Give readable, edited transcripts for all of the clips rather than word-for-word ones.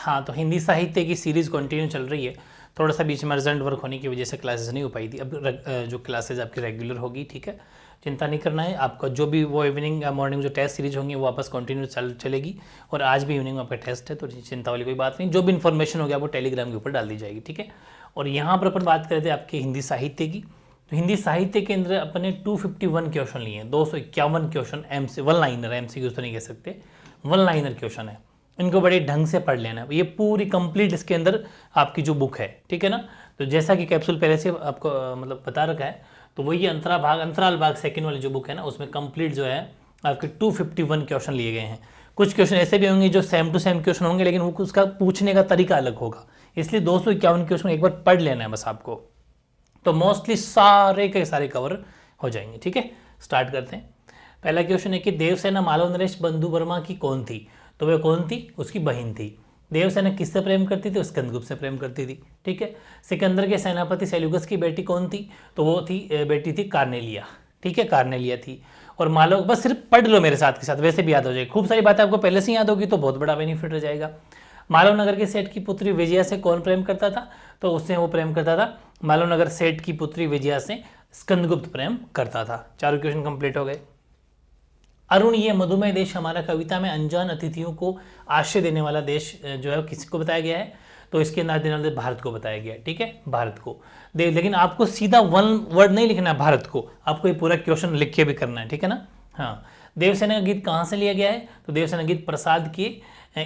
हाँ, तो हिंदी साहित्य की सीरीज़ कंटिन्यू चल रही है। थोड़ा सा बीच में अर्जेंट वर्क होने की वजह से क्लासेस नहीं हो पाई थी। अब जो क्लासेस आपकी रेगुलर होगी, ठीक है, चिंता नहीं करना है आपका। जो भी वो इवनिंग या मॉर्निंग जो टेस्ट सीरीज होंगी वो वापस कंटिन्यू चलेगी। और आज भी इवनिंग में आपका टेस्ट है, तो चिंता वाली कोई बात नहीं। जो भी इन्फॉर्मेशन होगा वो टेलीग्राम के ऊपर डाल दी जाएगी, ठीक है। और यहाँ पर अपन बात करते थे आपके हिंदी साहित्य की। तो हिंदी साहित्य के अंदर अपने 251 क्वेश्चन लिए हैं, 251 क्वेश्चन वन लाइनर, MCQ तो नहीं कह सकते, वन लाइनर क्वेश्चन है। इनको बड़े ढंग से पढ़ लेना है। ये पूरी कंप्लीट इसके अंदर आपकी जो बुक है, ठीक है ना। तो जैसा कि कैप्सूल पहले से आपको मतलब बता रखा है, तो वही अंतराल भाग सेकंड वाली जो बुक है ना, उसमें कंप्लीट जो है आपके 251 क्वेश्चन लिए गए हैं। कुछ क्वेश्चन ऐसे भी होंगे जो सेम टू सेम क्वेश्चन होंगे, लेकिन वो उसका पूछने का तरीका अलग होगा, इसलिए 251 क्वेश्चन एक बार पढ़ लेना है बस आपको। तो मोस्टली सारे के सारे कवर हो जाएंगे, ठीक है। स्टार्ट करते हैं। पहला क्वेश्चन है कि देवसेना मालव नरेश बंधु वर्मा की कौन थी। तो वह कौन थी, उसकी बहन थी। देवसेना किससे प्रेम करती थी, स्कंदगुप्त से प्रेम करती थी, ठीक है। सिकंदर के सेनापति सेल्यूकस की बेटी कौन थी, तो वो थी बेटी थी कार्नेलिया, ठीक है, कार्नेलिया थी। और मालव, बस सिर्फ पढ़ लो मेरे साथ के साथ, वैसे भी याद हो जाएगी। खूब सारी बातें आपको पहले से याद होगी तो बहुत बड़ा बेनिफिट रह जाएगा। मालव नगर के सेठ की पुत्री विजया से कौन प्रेम करता था, तो उससे वो प्रेम करता था, मालव नगर सेठ की पुत्री विजया से स्कंदगुप्त प्रेम करता था। चारों क्वेश्चन कंप्लीट हो गए। अरुण ये मधुमेह देश हमारा कविता में अनजान अतिथियों को आश्रय देने वाला देश जो है किसी को बताया गया है, तो इसके अंदर भारत को बताया गया है, ठीक है, भारत को। लेकिन आपको सीधा वन वर्ड नहीं लिखना है भारत को, आपको ये पूरा क्वेश्चन लिख के भी करना है, ठीक है ना। हाँ, देवसेना का गीत कहाँ से लिया गया है, तो देवसेना गीत प्रसाद के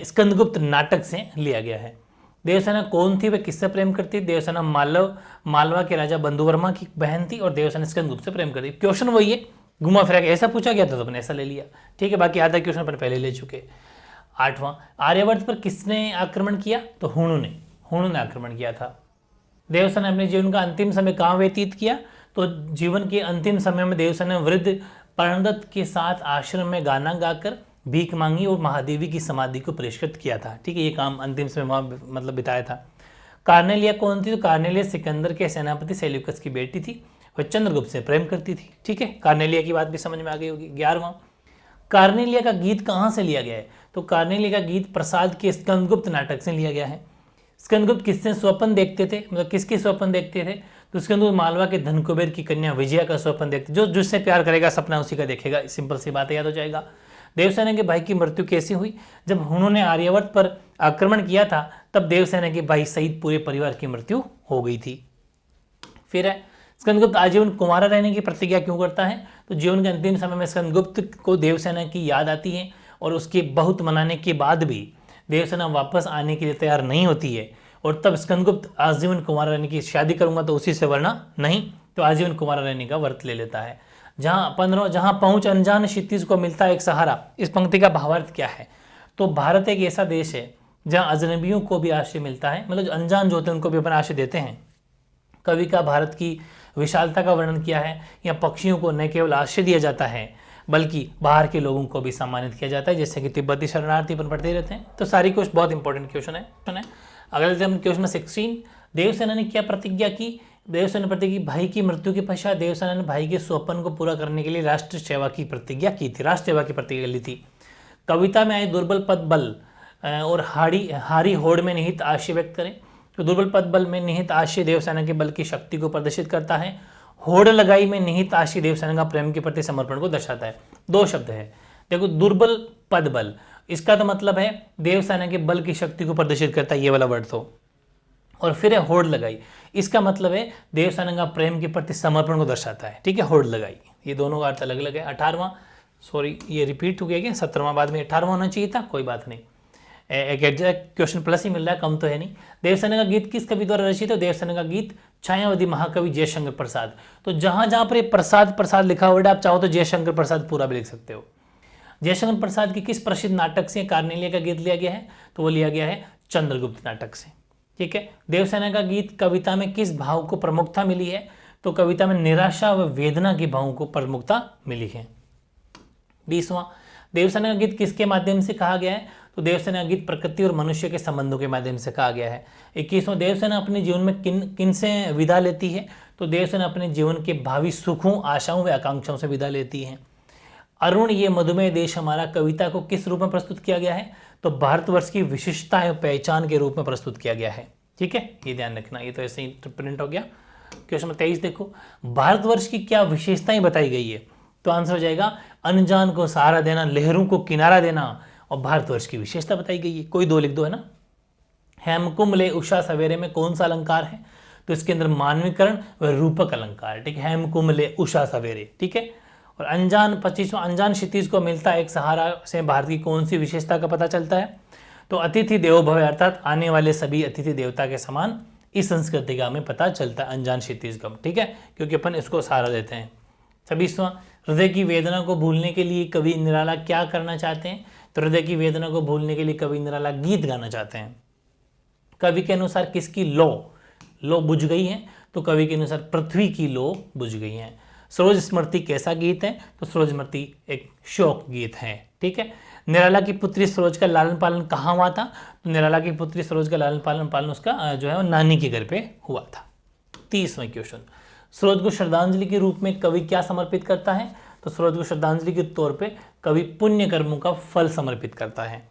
स्कंदगुप्त नाटक से लिया गया है। देवसेना कौन थी, वह किससे प्रेम करती थी, देवसेना मालवा के राजा बंधुवर्मा की बहन थी, और देवसेना स्कंदगुप्त से प्रेम करती। क्वेश्चन वही है, घुमा फिरा के ऐसा पूछा गया था तो अपने ऐसा ले लिया, ठीक है। बाकी आधा क्वेश्चन अपन पहले ले चुके। 8वां, आर्यवर्त पर किसने आक्रमण किया, तो हुणु ने आक्रमण किया था। देवसेना ने अपने जीवन का अंतिम समय कहाँ व्यतीत किया, तो जीवन के अंतिम समय में देवसेना ने वृद्ध प्रणदत्त के साथ आश्रम में गाना गाकर भीख मांगी और महादेवी की समाधि को पुरस्कृत किया था, ठीक है। ये काम अंतिम समय वहाँ मतलब बिताया था। कार्नेलिया कौन थी, तो कार्नेलिया सिकंदर के सेनापति सेल्यूकस की बेटी थी, वह चंद्रगुप्त से प्रेम करती थी, ठीक है। कार्नेलिया की बात भी समझ में आ गई होगी। 11वां, कार्नेलिया का गीत कहाँ से लिया गया है, तो कार्नेलिया का गीत प्रसाद के स्कंदगुप्त नाटक से लिया गया है। स्कंदगुप्त किससे स्वप्न देखते थे, मतलब किसके स्वप्न देखते थे, तो स्कंदगुप्त मालवा के धन कुबेर की कन्या विजया का स्वप्न देखते, जो जिससे प्यार करेगा सपना उसी का देखेगा, सिंपल सी बात याद हो जाएगा। देवसेना के भाई की मृत्यु कैसी हुई, जब उन्होंने आर्यवर्त पर आक्रमण किया था तब देवसेना के भाई सहित पूरे परिवार की मृत्यु हो गई थी। फिर है, स्कंदगुप्त आजीवन कुंवारा रहने की प्रतिज्ञा क्यों करता है, तो जीवन के अंतिम समय में स्कंदगुप्त को देवसेना की याद आती है, और उसके बहुत मनाने के बाद भी देवसेना वापस आने के लिए तैयार नहीं होती है, और तब स्कंदगुप्त आजीवन कुंवारा रहने की, शादी करूंगा तो उसी से, वरना नहीं, तो आजीवन कुंवारा रहने का व्रत ले लेता है। जहां पहुंच अनजान क्षितिज को मिलता है एक सहारा, इस पंक्ति का भावार्थ क्या है, तो भारत एक ऐसा देश है जहां अजनबियों को भी आश्रय मिलता है, मतलब अनजान जो होते हैं उनको भी अपन आश्रय देते हैं। कवि का भारत की विशालता का वर्णन किया है, या पक्षियों को न केवल आश्रय दिया जाता है बल्कि बाहर के लोगों को भी सम्मानित किया जाता है, जैसे कि तिब्बती शरणार्थी अपन पढ़ते रहते हैं। तो सारी क्वेश्चन बहुत इंपॉर्टेंट क्वेश्चन है। अगले हम क्वेश्चन 16, देवसेना ने क्या प्रतिज्ञा की, देवसेना प्रतिज्ञा, भाई की मृत्यु के पश्चात देवसेना ने भाई के स्वप्न को पूरा करने के लिए राष्ट्र सेवा की प्रतिज्ञा की थी, राष्ट्र सेवा की प्रतिज्ञा ली थी। कविता में आए दुर्बल पद बल और हारी होड़ में निहित आशय व्यक्त करें, तो दुर्बल पद बल में निहित आशय देवसेना के बल की शक्ति को प्रदर्शित करता है। होड़ लगाई में निहित आशय देवसेना का प्रेम के प्रति समर्पण को दर्शाता है। 2 शब्द है, देखो, दुर्बल पद बल, इसका तो मतलब है देवसेना के बल की शक्ति को प्रदर्शित करता है, ये वाला वर्ड तो। और फिर है होड़ लगाई, इसका मतलब है देवसेना का प्रेम के प्रति समर्पण को दर्शाता है, ठीक है, होड़ लगाई। ये दोनों का अर्थ अलग अलग है। 18वां, सॉरी ये रिपीट हो गया क्या, 17वां बाद में 18वां होना चाहिए था, कोई बात नहीं, एक एग्जैक्ट क्वेश्चन प्लस ही मिल रहा है, कम तो है नहीं। देवसेना का गीत किस कवि द्वारा रचित है, देवसेना का गीत छायावती महाकवि जयशंकर प्रसाद। तो जहां जहां पर प्रसाद लिखा हुआ है, आप चाहो तो जयशंकर प्रसाद पूरा भी लिख सकते हो। जयशंकर प्रसाद की किस प्रसिद्ध नाटक से कार्नेलिया का गीत लिया गया है, तो वो लिया गया है चंद्रगुप्त नाटक से, ठीक है। देवसेना का गीत कविता में किस भाव को प्रमुखता मिली है, तो कविता में निराशा व वेदना के भाव को प्रमुखता मिली है। 20वां, देवसेना का गीत किसके माध्यम से कहा गया है, तो देवसेना का गीत प्रकृति और मनुष्य के संबंधों के माध्यम से कहा गया है। 21वां, देवसेना अपने जीवन में किन से विदा लेती है, तो देवसेना अपने जीवन के भावी सुखों, आशाओं व आकांक्षाओं से विदा लेती है। अरुण ये मधुमेह देश हमारा कविता को किस रूप में प्रस्तुत किया गया है, तो भारतवर्ष की विशिष्टता है पहचान के रूप में प्रस्तुत किया गया है। ठीक है, ये ध्यान रखना, ये तो ऐसे ही प्रिंट हो गया। क्वेश्चन नंबर 23 देखो, भारतवर्ष की क्या विशेषताएं बताई गई है? तो आंसर हो जाएगा अनजान को सहारा देना, लहरों को किनारा देना, और भारतवर्ष की विशेषता बताई गई है। कोई दो लिख दो, है ना। हेमकुंभ ले उषा सवेरे में कौन सा अलंकार है? तो इसके अंदर मानवीकरण व रूपक अलंकार। ठीक है, हेमकुंभ ले उषा सवेरे। ठीक है, और अनजान 25वां, अनजान क्षितिज को मिलता एक सहारा से भारत की कौन सी विशेषता का पता चलता है? तो अतिथि देवो भव, अर्थात आने वाले सभी अतिथि देवता के समान इस संस्कृति का हमें पता चलता है अनजान क्षितिज का। ठीक है, क्योंकि अपन इसको सहारा देते हैं। 26वां, हृदय की वेदना को भूलने के लिए कवि निराला क्या करना चाहते हैं? तो हृदय की वेदना को भूलने के लिए कवि निराला गीत गाना चाहते हैं। कवि के अनुसार किसकी लो बुझ गई है? तो कवि के अनुसार पृथ्वी की लो बुझ गई है। सरोज स्मृति कैसा गीत है? तो सरोज स्मृति एक शोक गीत है। ठीक है, निराला की पुत्री सरोज का लालन पालन कहाँ हुआ था? तो निराला की पुत्री सरोज का लालन पालन उसका जो है वो नानी के घर पे हुआ था। 30वां क्वेश्चन, सरोज को श्रद्धांजलि के रूप में कवि क्या समर्पित करता है? तो सरोज को श्रद्धांजलि के तौर पे कवि पुण्य कर्मों का फल समर्पित करता है।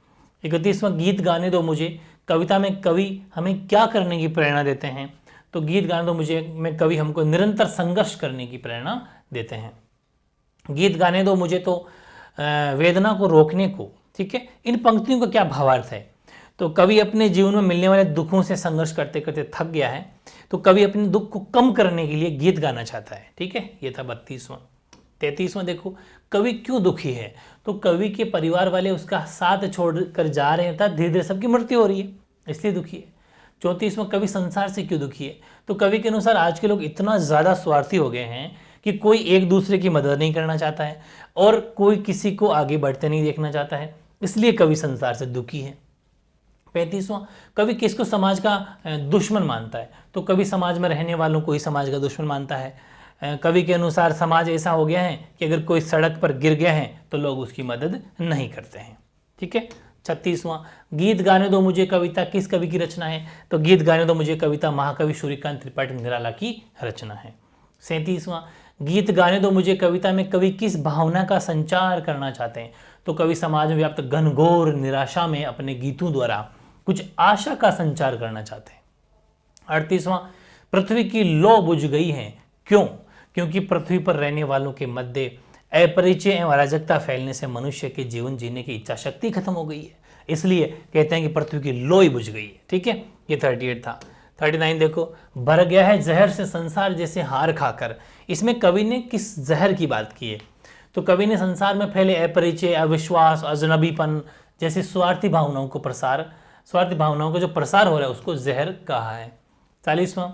31वां, गीत गाने दो मुझे, कविता में कवि हमें क्या करने की प्रेरणा देते हैं? तो गीत गाने दो मुझे में कवि हमको निरंतर संघर्ष करने की प्रेरणा देते हैं। गीत गाने दो मुझे तो वेदना को रोकने को। ठीक है, इन पंक्तियों का क्या भावार्थ है? तो कवि अपने जीवन में मिलने वाले दुखों से संघर्ष करते करते थक गया है, तो कवि अपने दुख को कम करने के लिए गीत गाना चाहता है। ठीक है, ये था 32वां। 33वां देखो, कवि क्यों दुखी है? तो कवि के परिवार वाले उसका साथ छोड़कर जा रहे हैं, धीरे धीरे सबकी मृत्यु हो रही है, इसलिए दुखी है। 34वां, कवि संसार से क्यों दुखी है? तो कवि के अनुसार आज के लोग इतना ज़्यादा स्वार्थी हो गए हैं कि कोई एक दूसरे की मदद नहीं करना चाहता है और कोई किसी को आगे बढ़ते नहीं देखना चाहता है, इसलिए कवि संसार से दुखी है। 35वां, कवि किसको समाज का दुश्मन मानता है? तो कवि समाज में रहने वालों को ही समाज का दुश्मन मानता है। कवि के अनुसार समाज ऐसा हो गया है कि अगर कोई सड़क पर गिर गया है तो लोग उसकी मदद नहीं करते हैं। ठीक है। 36वां, गीत गाने दो मुझे कविता किस कवि की रचना है? तो गीत गाने दो मुझे कविता महाकवि सूर्यकांत त्रिपाठी निराला की रचना है। 37वां, गीत गाने दो मुझे कविता में कवि किस भावना का संचार करना चाहते हैं? तो कवि समाज में व्याप्त घनघोर निराशा में अपने गीतों द्वारा कुछ आशा का संचार करना चाहते हैं। 38वां, पृथ्वी की लौ बुझ गई है, क्यों? क्योंकि पृथ्वी पर रहने वालों के मध्य अपरिचय एवं अराजकता फैलने से मनुष्य के जीवन जीने की इच्छा शक्ति खत्म हो गई है, इसलिए कहते हैं कि पृथ्वी की लौ ही बुझ गई है। ठीक है, ये 38 था। 39 देखो, भर गया है जहर से संसार जैसे हार खाकर, इसमें कवि ने किस जहर की बात की है? तो कवि ने संसार में फैले अपरिचय, अविश्वास, अजनबीपन जैसे स्वार्थी भावनाओं का जो प्रसार हो रहा है उसको जहर कहा है। 40वां,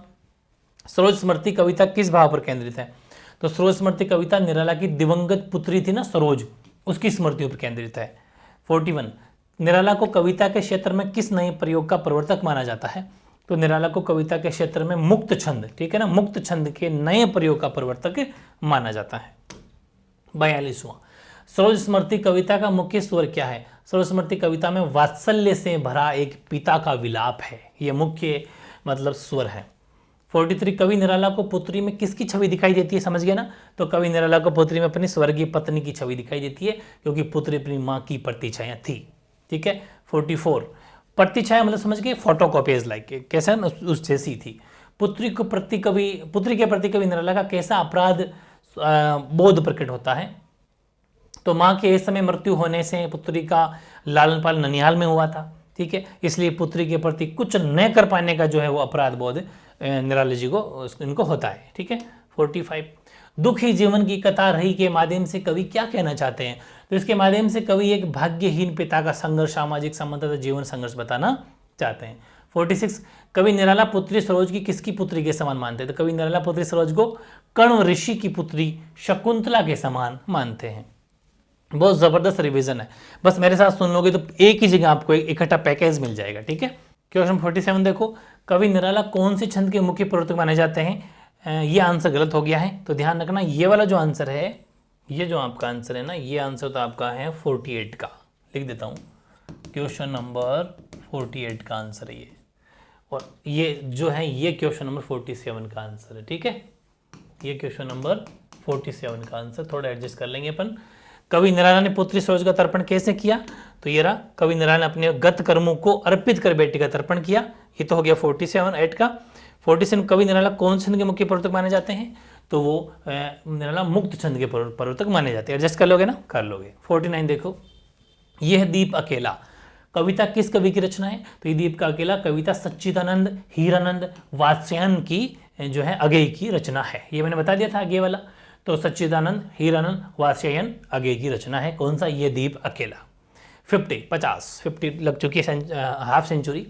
सरोज स्मृति कविता किस भाव पर केंद्रित है? तो सरोज स्मृति कविता निराला की दिवंगत पुत्री थी ना सरोज, उसकी स्मृतियों पर केंद्रित है। 41, निराला को कविता के क्षेत्र में किस नए प्रयोग का प्रवर्तक माना जाता है? तो निराला को कविता के क्षेत्र में मुक्त छंद, ठीक है ना, मुक्त छंद के नए प्रयोग का प्रवर्तक माना जाता है। 42वां, सरोज स्मृति कविता का मुख्य स्वर क्या है? सरोज स्मृति कविता में वात्सल्य से भरा एक पिता का विलाप है, यह मुख्य मतलब स्वर है। 43, कवि निराला को पुत्री में किसकी छवि दिखाई देती है? समझ गए ना। तो कवि निराला को पुत्री में अपनी स्वर्गीय पत्नी की छवि दिखाई देती है, क्योंकि पुत्री अपनी माँ की प्रतिछाया थी। ठीक है। 44, प्रतिछाया मतलब समझ गए फोटोकॉपीज लाइक, कैसा उस जैसी थी। पुत्री के प्रति कवि निराला का कैसा अपराध बोध प्रकट होता है? तो माँ के इस समय मृत्यु होने से पुत्री का लालन पालन ननिहाल में हुआ था। ठीक है, इसलिए पुत्री के प्रति कुछ न कर पाने का जो है वो अपराध बोध निराला जी को इनको होता है। ठीक है। 45, दुख ही जीवन की कथा रही के माध्यम से कवि क्या कहना चाहते हैं? तो इसके माध्यम से कवि एक भाग्यहीन पिता का संघर्ष, सामाजिक संबंध तथा जीवन संघर्ष बताना चाहते हैं। 46, कवि निराला पुत्री सरोज की किसकी पुत्री के समान मानते हैं? तो कवि निराला पुत्री सरोज को कण्व ऋषि की पुत्री शकुंतला के समान मानते हैं। बहुत जबरदस्त रिवीजन है, बस मेरे साथ सुन लोगे तो एक ही जगह आपको इकट्ठा पैकेज मिल जाएगा। ठीक है। क्वेश्चन 47 देखो, कवि निराला कौन से छंद के मुख्य प्रवर्तक माने जाते हैं? ये आंसर गलत हो गया है, तो ध्यान रखना ये वाला जो आंसर है, ये जो आपका आंसर है ना, ये आंसर तो आपका है 48 का, लिख देता हूँ। क्वेश्चन नंबर 48 का आंसर है ये, और ये जो है ये क्वेश्चन नंबर 47 का आंसर है। ठीक है, ये क्वेश्चन नंबर 47 का आंसर, थोड़ा एडजस्ट कर लेंगे अपन। कवि नारायण ने पुत्री सरोज का तर्पण कैसे किया? तो ये रहा, कवि नारायण ने अपने गत कर्मों को अर्पित कर बेटी का तर्पण किया। ये तो हो गया 47 8 का। 47 कवि निराला कौन छंद के मुख्य प्रवर्तक माने जाते हैं? तो वो निराला मुक्त छंद के प्रवर्तक माने जाते हैं। एडजस्ट कर लोगे ना? कर लोगे। 49 देखो, यह दीप अकेला कविता किस कवि की रचना है? तो ये दीप का अकेला कविता सच्चिदानंद हीरानंद वात्स्यायन की जो है अगेय की रचना है। ये मैंने बता दिया था आगे वाला। तो सच्चिदानंद हीरानंद वात्स्यायन अगेय की रचना है। कौन सा? ये दीप अकेला। 50 लग चुकी है, हाफ सेंचुरी।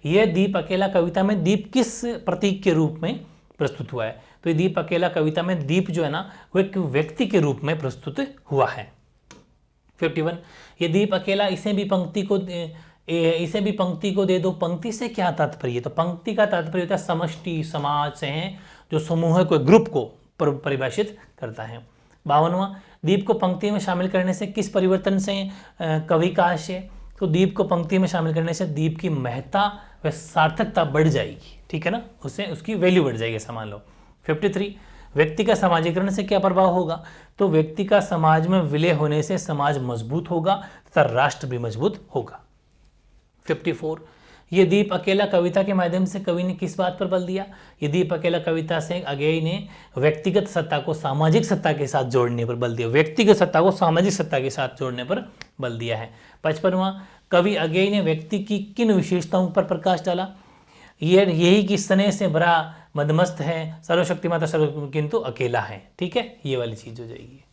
यह दीप अकेला कविता में दीप किस प्रतीक के रूप में प्रस्तुत हुआ है? तो ये दीप अकेला कविता में दीप जो है ना वो एक व्यक्ति के रूप में प्रस्तुत हुआ है। 51 ये दीप अकेला इसे भी पंक्ति को दे दो। पंक्ति से क्या तात्पर्य? तो पंक्ति का तात्पर्य होता है समष्टि, समाज से है, जो समूह को, ग्रुप को परिभाषित करता है। 52वां दीप को पंक्ति में शामिल करने से किस परिवर्तन से कवि का आशय? तो दीप को पंक्ति में शामिल करने से दीप की महत्ता व सार्थकता बढ़ जाएगी, ठीक है ना, उससे उसकी वैल्यू बढ़ जाएगी, मान लो। 53 व्यक्ति का समाजीकरण से क्या प्रभाव होगा? तो व्यक्ति का समाज में विलय होने से समाज मजबूत होगा तथा राष्ट्र भी मजबूत होगा। 54 ये दीप अकेला कविता के माध्यम से कवि ने किस बात पर बल दिया? ये दीप अकेला कविता से अगेय ने व्यक्तिगत सत्ता को सामाजिक सत्ता के साथ जोड़ने पर बल दिया। व्यक्तिगत सत्ता को सामाजिक सत्ता के साथ जोड़ने पर बल दिया है। 55वां कवि अगेय ने व्यक्ति की किन विशेषताओं पर प्रकाश डाला? यही कि स्नेह से भरा मदमस्त है, सर्वशक्तिमान सर्व किंतु अकेला है, ठीक है, ये वाली चीज हो जाएगी।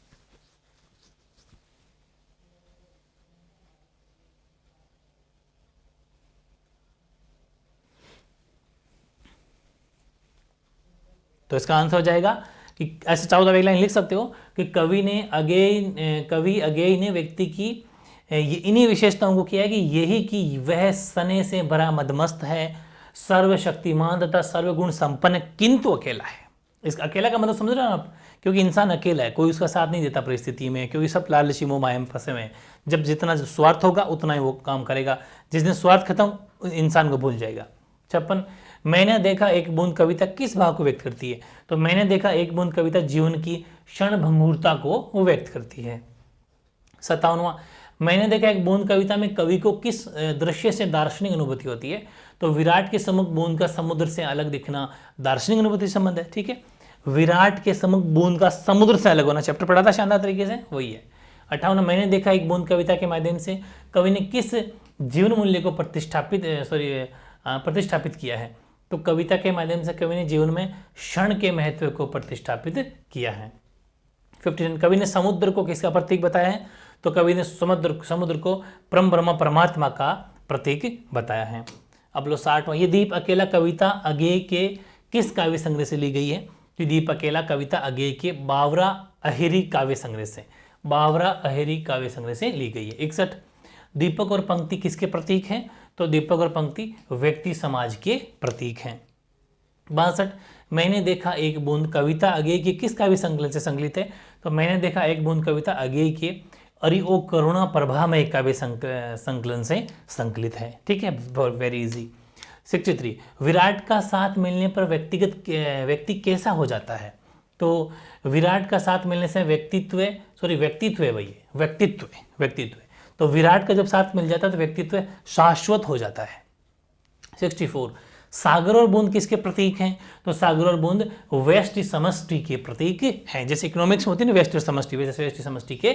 तो इसका आंसर हो जाएगा कि ऐसे चाहो तो एक लाइन लिख सकते हो कि कवि अगेय ने व्यक्ति की इन्हीं विशेषताओं को किया है कि यही कि वह स्नेह से भरा मदमस्त है, सर्वशक्तिमान तथा सर्वगुण संपन्न किंतु अकेला है। इस अकेला का मतलब समझ रहे हो आप? क्योंकि इंसान अकेला है, कोई उसका साथ नहीं देता परिस्थिति में, क्योंकि सब लालची मोह माया में फंसे हुए हैं। जब जितना स्वार्थ होगा उतना ही वो काम करेगा, जिस दिन स्वार्थ खत्म इंसान को भूल जाएगा। 56 मैंने देखा एक बूंद कविता किस भाव को व्यक्त करती है? तो मैंने देखा एक बूंद कविता जीवन की क्षण भंगुरता को वो व्यक्त करती है। 57वां मैंने देखा एक बूंद कविता में कवि को किस दृश्य से दार्शनिक अनुभूति होती है? तो विराट के सम्मुख बूंद का समुद्र से अलग दिखना दार्शनिक अनुभूति से संबंध है, ठीक है। विराट के सम्मुख बूंद का समुद्र से अलग होना, चैप्टर पढ़ा था शानदार तरीके से, वही है। 58 मैंने देखा एक बूंद कविता के माध्यम से कवि ने किस जीवन मूल्य को प्रतिष्ठापित किया है? तो कविता के माध्यम से कवि ने जीवन में क्षण के महत्व को प्रतिष्ठापित किया है। 59 कवि ने समुद्र को किसका प्रतीक बताया है? तो कवि ने समुद्र को परम ब्रह्म परमात्मा का प्रतीक बताया है। अब लो 60वां ये दीप अकेला कविता अगेय के किस काव्य संग्रह से ली गई है? तो दीप अकेला कविता अगेय के बावरा अहिरी काव्य संग्रह से ली गई है। 61 दीपक और पंक्ति किसके प्रतीक हैं? तो दीपक और पंक्ति व्यक्ति समाज के प्रतीक हैं। 62 मैंने देखा एक बूंद कविता अगेय के किस काव्य संकलन से संकलित है? तो मैंने देखा एक बूंद कविता अगेय के अरि ओ करुणा प्रभा में एक काव्य संकलन से संकलित है, ठीक है, वेरी इजी। 63 विराट का साथ मिलने पर व्यक्ति कैसा हो जाता है? तो विराट का साथ मिलने से व्यक्तित्व तो विराट का जब साथ मिल जाता है तो व्यक्तित्व शाश्वत हो जाता है। 64 सागर और बूंद किसके प्रतीक हैं? तो सागर और बूंद व्यष्टि समष्टि के प्रतीक हैं। जैसे इकोनॉमिक्स में होती है ना व्यष्टि और समष्टि, वैसे व्यष्टि समष्टि के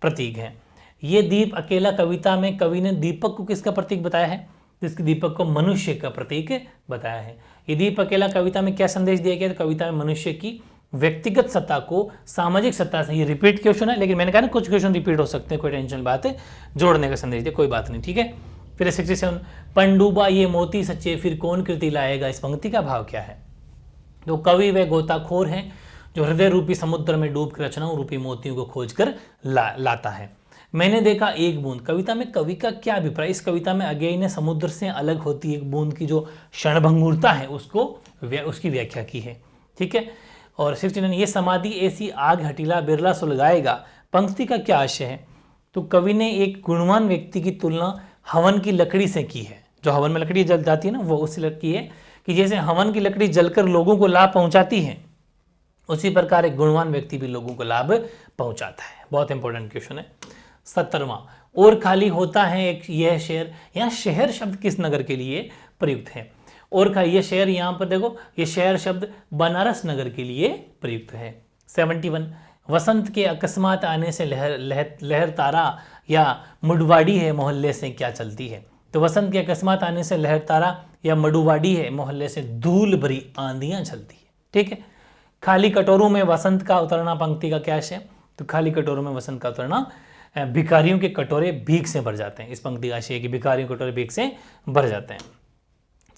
प्रतीक हैं। ये दीप अकेला कविता में कवि ने दीपक को किसका प्रतीक बताया है? जिसके दीपक को मनुष्य का प्रतीक बताया है। ये दीप अकेला कविता में क्या संदेश दिया गया? तो कविता में मनुष्य की व्यक्तिगत सत्ता को सामाजिक सत्ता से, ये रिपीट क्वेश्चन है लेकिन मैंने कहा ना कुछ क्वेश्चन रिपीट हो सकते हैं, कोई टेंशन बात है, जोड़ने का संदेश दिया, कोई बात नहीं, ठीक है। फिर 67 पंडुबा ये मोती सच्चे फिर कौन कृति लाएगा, इस पंक्ति का भाव क्या है? तो कवि व गोताखोर हैं जो हृदय रूपी समुद्र में डूब कर रचनाओं रूपी मोतियों को खोज कर लाता है। मैंने देखा एक बूंद कविता में कवि का क्या अभिप्राय? इस कविता में अगेय ने समुद्र से अलग होती एक बूंद की जो क्षणभंगुरता है उसकी व्याख्या की है, ठीक है। और 69 ये समाधि ऐसी आग हटीला बिरला सुलगाएगा, पंक्ति का क्या आशय है? तो कवि ने एक गुणवान व्यक्ति की तुलना हवन की लकड़ी से की है। जो हवन में लकड़ी जल जाती है ना, वो उससे की है कि जैसे हवन की लकड़ी जलकर लोगों को लाभ पहुंचाती है, उसी प्रकार एक गुणवान व्यक्ति भी लोगों को लाभ पहुंचाता है। बहुत इंपॉर्टेंट क्वेश्चन है। 70वां, और खाली होता है एक यह शहर। यहाँ शहर शब्द किस नगर के लिए प्रयुक्त है? और खाली, ये शहर यहाँ पर देखो, ये शहर शब्द बनारस नगर के लिए प्रयुक्त है। 71, वसंत के अकस्मात आने से लहर तारा या मुडवाड़ी है मोहल्ले से क्या चलती है? तो वसंत के अकस्मात आने से लहर तारा या मडुवाड़ी है मोहल्ले से धूल भरी आंधियां चलती है। ठीक है। खाली कटोरों में वसंत का उतरना पंक्ति का क्या है? तो खाली कटोरों में वसंत का उतरना, भिखारियों के कटोरे भीख से भर जाते हैं। इस पंक्ति का आशय है कि भिखारियों के कटोरे भीख से भर जाते हैं।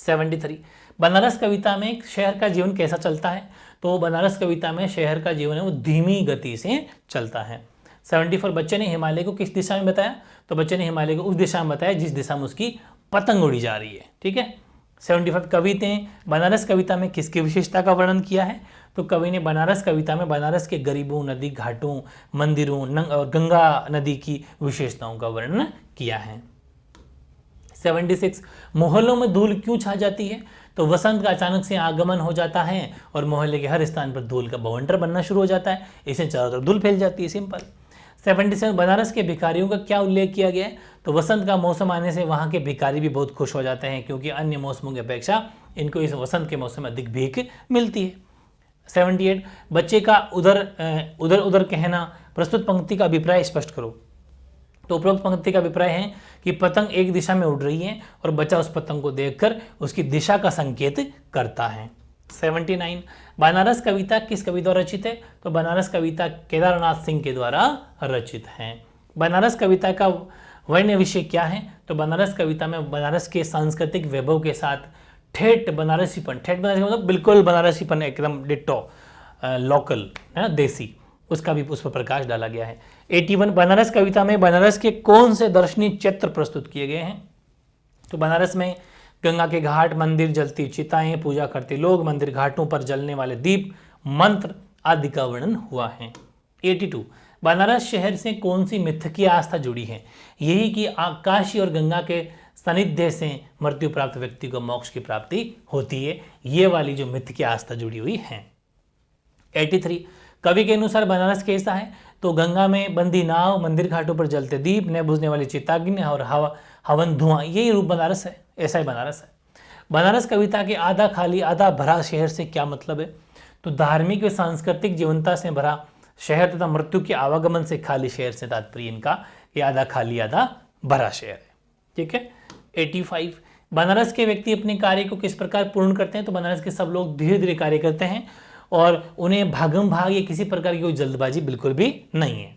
73, बनारस कविता में शहर का जीवन कैसा चलता है? तो बनारस कविता में शहर का जीवन है वो धीमी गति से चलता है। 74, बच्चे ने हिमालय को किस दिशा में बताया? तो बच्चे ने हिमालय को उस दिशा में बताया जिस दिशा में उसकी पतंग उड़ी जा रही है। ठीक है। 75, कवि ने बनारस कविता में किसकी विशेषता का वर्णन किया है? तो कवि ने बनारस कविता में बनारस के गरीबों, नदी घाटों, मंदिरों और गंगा नदी की विशेषताओं का वर्णन किया है। 76, मोहल्लों में धूल क्यों छा जाती है? तो वसंत का अचानक से आगमन हो जाता है और मोहल्ले के हर स्थान पर धूल का बवंडर बनना शुरू हो जाता है, इससे चारों तरफ धूल फैल जाती है। सिंपल। 77, बनारस के भिखारियों का क्या उल्लेख किया गया है? तो वसंत का मौसम आने से वहाँ के भिखारी भी बहुत खुश हो जाते हैं क्योंकि अन्य मौसमों की अपेक्षा इनको इस वसंत के मौसम में अधिक भीख मिलती है। 78, बच्चे का उधर उधर कहना, प्रस्तुत पंक्ति का अभिप्राय स्पष्ट करो। तो उपरोक्त पंक्ति का अभिप्राय है कि पतंग एक दिशा में उड़ रही है और बच्चा उस पतंग को देखकर उसकी दिशा का संकेत करता है। 79, बनारस कविता किस कवि द्वारा रचित है? तो बनारस कविता केदारनाथ सिंह के द्वारा रचित है। बनारस कविता का वर्ण विषय क्या है? तो बनारस कविता में बनारस के सांस्कृतिक वैभव के साथ ठेठ बनारसीपन, ठेठ बनारसी मतलब बिल्कुल बनारसीपन, एकदम डिट्टो लोकल है ना, देसी, उसका भी उस पर प्रकाश डाला गया है। 81, बनारस कविता में बनारस के कौन से दर्शनीय चित्र प्रस्तुत किए गए हैं? तो बनारस में गंगा के घाट, मंदिर, जलती चिताएं, पूजा करते लोग, मंदिर घाटों पर जलने वाले दीप, मंत्र आदि का वर्णन हुआ है। 82, बनारस शहर से कौन सी मिथकीय आस्था जुड़ी है? यही कि काशी और गंगा के सानिध्य से मृत्यु प्राप्त व्यक्ति को मोक्ष की प्राप्ति होती है, ये वाली जो मिथकीय आस्था जुड़ी हुई है। 83, कवि के अनुसार बनारस कैसा है? तो गंगा में बंधी नाव, मंदिर घाटों पर जलते दीप, न बुझने वाली चिताग्नि और हवन धुआं, यही रूप बनारस है, ऐसा ही बनारस है। बनारस कविता के आधा खाली आधा भरा शहर से क्या मतलब है? तो धार्मिक व सांस्कृतिक जीवंता से भरा शहर तथा मृत्यु के आवागमन से खाली शहर से तात्पर्य इनका ये आधा खाली आधा भरा शहर है। ठीक है। 85, बनारस के व्यक्ति अपने कार्य को किस प्रकार पूर्ण करते हैं? तो बनारस के सब लोग धीरे धीरे कार्य करते हैं और उन्हें भागम भाग या किसी प्रकार की कोई जल्दबाजी बिल्कुल भी नहीं है।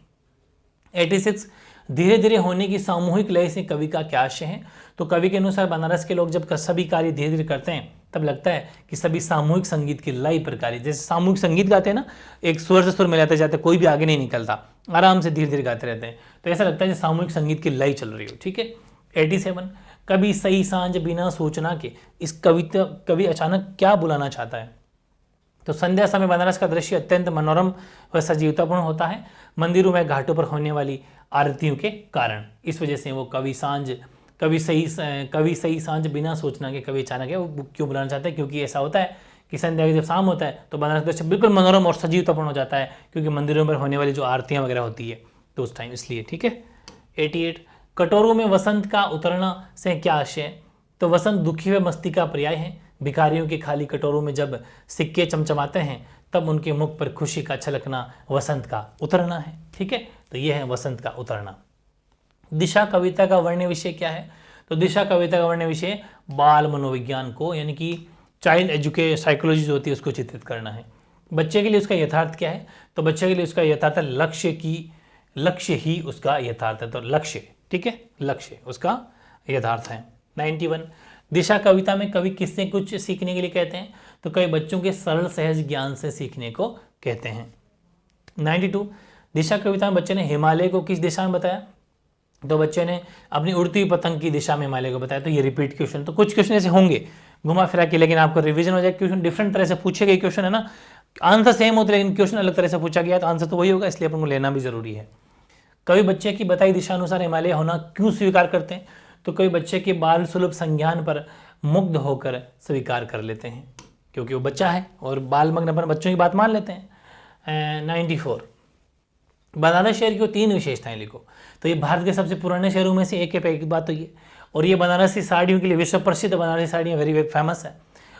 86, धीरे धीरे होने की सामूहिक लय से कवि का क्या आशय है? तो कवि के अनुसार बनारस के लोग जब सभी कार्य धीरे धीरे करते हैं तब लगता है कि सभी सामूहिक संगीत की लय पर कार्य, जैसे सामूहिक संगीत गाते हैं ना, एक स्वर से स्वर मिलाते जाते, कोई भी आगे नहीं निकलता, आराम से धीरे धीरे गाते रहते हैं, तो ऐसा लगता है कि सामूहिक संगीत की लय चल रही हो। ठीक है। 87, कभी सही सांझ बिना सूचना के, इस कविता कवि अचानक क्या बुलाना चाहता है? तो संध्या समय बनारस का दृश्य अत्यंत मनोरम व सजीवतापूर्ण होता है मंदिरों में घाटों पर होने वाली आरतियों के कारण। इस वजह से वो कवि सही सांझ बिना सोचना के कवि अचानक है वो क्यों बुलाना चाहता है? क्योंकि ऐसा होता है कि संध्या जब शाम होता है तो बनारस का दृश्य बिल्कुल मनोरम और सजीवतापूर्ण हो जाता है क्योंकि मंदिरों पर होने वाली जो आरतियाँ वगैरह होती है तो उस टाइम, इसलिए। ठीक है। 88, कटोरों में वसंत का उतरना से क्या आशय है? तो वसंत दुखी व मस्ती का पर्याय है। भिखारियों के खाली कटोरों में जब सिक्के चमचमाते हैं तब उनके मुख पर खुशी का छलकना वसंत का उतरना है। ठीक है। तो यह है वसंत का उतरना। दिशा कविता का वर्ण विषय क्या है? तो दिशा कविता का वर्ण विषय बाल मनोविज्ञान को, यानी कि चाइल्ड एजुकेशन साइकोलॉजी जो होती है उसको चित्रित करना है। बच्चे के लिए उसका यथार्थ क्या है? तो बच्चे के लिए उसका यथार्थ लक्ष्य ही उसका यथार्थ है। तो लक्ष्य, ठीक है, लक्ष्य उसका यथार्थ है। 91, दिशा कविता में कवि किससे कुछ सीखने के लिए कहते हैं? तो कई बच्चों के सरल सहज ज्ञान से सीखने को कहते हैं। 92, दिशा कविता में बच्चे ने हिमालय को किस दिशा में बताया? तो बच्चे ने अपनी उड़ती हुई पतंग की दिशा में हिमालय को बताया। तो ये रिपीट क्वेश्चन, तो कुछ क्वेश्चन ऐसे होंगे घुमा फिरा के, लेकिन आपको रिवीजन हो जाए। क्वेश्चन डिफरेंट तरह से पूछे गए क्वेश्चन है ना, आंसर सेम होते लेकिन क्वेश्चन अलग तरह से पूछा गया तो आंसर तो वही होगा, इसलिए अपन को लेना भी जरूरी है। कवि बच्चे की बताई दिशा अनुसार हिमालय होना क्यों स्वीकार करते हैं? तो कवि बच्चे के बाल सुलभ संज्ञान पर मुग्ध होकर स्वीकार कर लेते हैं क्योंकि वो बच्चा है और बाल मग्न अपन बच्चों की बात मान लेते हैं। 94, बनारस शहर की 3 विशेषताएं लिखो। तो ये भारत के सबसे पुराने शहरों में से एक है, एक बात तो ये। और ये बनारसी साड़ियों के लिए विश्व प्रसिद्ध बनारसी साड़ियाँ वेरी फेमस है।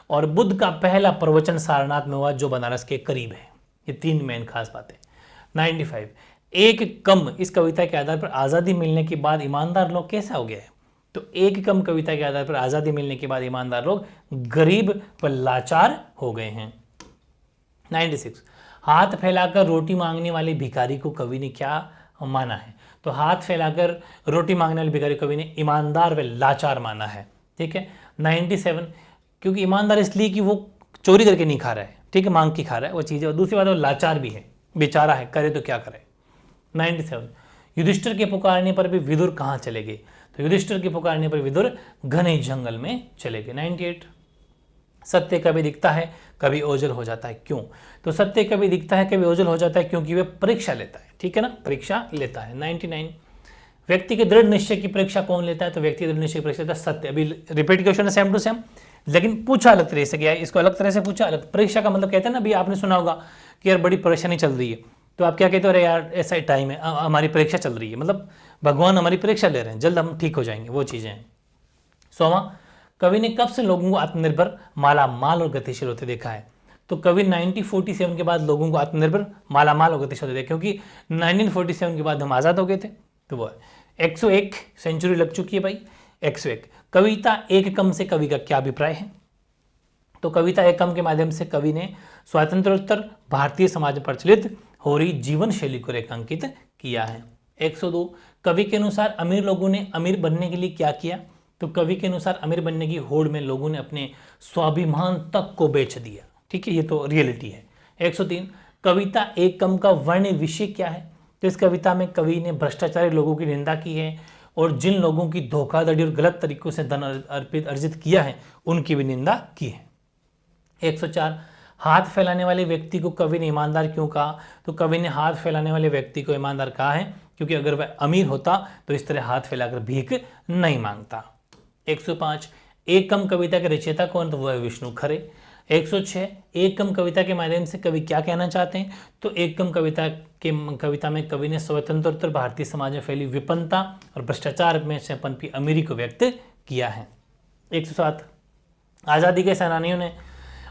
और बुद्ध का पहला प्रवचन सारनाथ में हुआ जो बनारस के करीब है। ये 3 मेन खास बातें। 95 एक कम, इस कविता के आधार पर आज़ादी मिलने के बाद ईमानदार लोग कैसा हो गया है? तो एक कम कविता के आधार पर आज़ादी मिलने के बाद ईमानदार लोग गरीब व लाचार हो गए हैं। 96 हाथ फैलाकर रोटी मांगने वाले भिखारी को कवि ने क्या माना है? तो हाथ फैलाकर रोटी मांगने वाले भिखारी कवि ने ईमानदार व लाचार माना है। ठीक है। 97 क्योंकि ईमानदार इसलिए कि वो चोरी करके नहीं खा रहा है, ठीक है, मांग के खा रहा है वो चीज़ है। और दूसरी बात वो लाचार भी है, बेचारा है, करे तो क्या करे। 97 युधिष्ठिर के पुकारने पर भी विदुर कहाँ चले गए? तो युधिष्ठिर के पुकारने पर विदुर घने जंगल में चले गए। 98 सत्य कभी दिखता है कभी ओझल हो जाता है, क्यों? तो सत्य कभी दिखता है कभी ओझल हो जाता है क्योंकि वह परीक्षा लेता है, ठीक है ना, परीक्षा लेता है। 99 व्यक्ति के दृढ़ निश्चय की परीक्षा कौन लेता है? तो व्यक्ति दृढ़ निश्चय की परीक्षा लेता है सत्य। अभी रिपीट क्वेश्चन है सेम टू सेम, लेकिन पूछा अलग तरह से गया है, इसको अलग तरह से पूछा। अलग परीक्षा का मतलब कहते हैं ना, अभी आपने सुना होगा कि यार बड़ी परेशानी चल रही है, तो आप क्या कहते हो? अरे यार ऐसा टाइम है, हमारी परीक्षा चल रही है, मतलब भगवान हमारी परीक्षा ले रहे हैं, जल्द हम ठीक हो जाएंगे, वो चीज़ें हैं। 100वां कवि ने कब से लोगों को आत्मनिर्भर, माला माल और गतिशील होते देखा है? तो कवि 1947 के बाद लोगों को आत्मनिर्भर, माला माल और गतिशील होते देखा, क्योंकि 1947 के बाद हम आज़ाद हो गए थे, तो वो है। 101 सेंचुरी लग चुकी है भाई। 101 कविता एक कम से कवि का क्या अभिप्राय है? तो कविता एक कम के माध्यम से कवि ने स्वातंत्रोत्तर भारतीय समाज में प्रचलित हो रही जीवन शैली को रेखांकित किया है। 102 कवि के अनुसार अमीर लोगों ने अमीर बनने के लिए क्या किया? तो कवि के अनुसार अमीर बनने की होड़ में लोगों ने अपने स्वाभिमान तक को बेच दिया, ठीक है, ये तो रियलिटी है। 103 कविता एक कम का वर्ण विषय क्या है? तो इस कविता में कवि ने भ्रष्टाचारी लोगों की निंदा की है और जिन लोगों की धोखाधड़ी और गलत तरीकों से धन अर्जित किया है उनकी भी निंदा की है। 104 हाथ फैलाने वाले व्यक्ति को कवि ने ईमानदार क्यों कहा? तो कवि ने हाथ फैलाने वाले व्यक्ति को ईमानदार कहा है क्योंकि अगर वह अमीर होता तो इस तरह हाथ फैलाकर भीख नहीं मांगता। 105 एक कम कविता के रचयिता कौन? तो वह है विष्णु खरे। 106 एक कम कविता के माध्यम से कवि क्या कहना चाहते हैं? तो एक कम कविता में कवि ने स्वतंत्रोत्तर भारतीय समाज में फैली विपन्नता और भ्रष्टाचार में से पनपी अमीरी को व्यक्त किया है। 107 आज़ादी के सेनानियों ने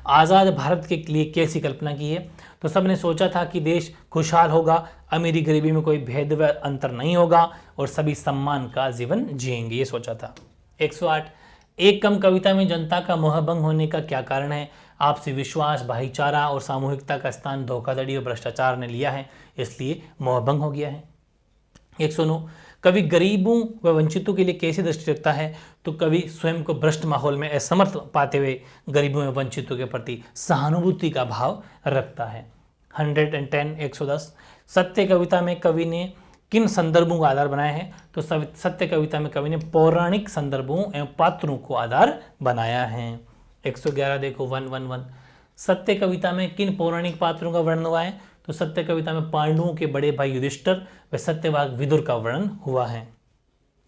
आज़ाद भारत के लिए कैसी कल्पना की है? तो सबने सोचा था कि देश खुशहाल होगा, अमीरी गरीबी में कोई भेद व अंतर नहीं होगा और सभी सम्मान का जीवन जिएंगे, ये सोचा था। 108 एक कम कविता में जनता का मोहभंग होने का क्या कारण है? आपसी विश्वास, भाईचारा और सामूहिकता का स्थान धोखाधड़ी और भ्रष्टाचार ने लिया है, इसलिए मोहभंग हो गया है। 109 कवि गरीबों व वंचितों के लिए कैसी दृष्टि रखता है? तो कवि स्वयं को भ्रष्ट माहौल में असमर्थ पाते हुए गरीबों व वंचितों के प्रति सहानुभूति का भाव रखता है। 110 110 सत्य कविता में कवि ने किन संदर्भों को आधार बनाया है? तो सत्य कविता में कवि ने पौराणिक संदर्भों एवं पात्रों को आधार बनाया है। 111 देखो 111 सत्य कविता में किन पौराणिक पात्रों का वर्णन हुआ है? तो सत्य कविता में पांडवों के बड़े भाई युधिष्ठिर व सत्यवाग विदुर का वर्णन हुआ है।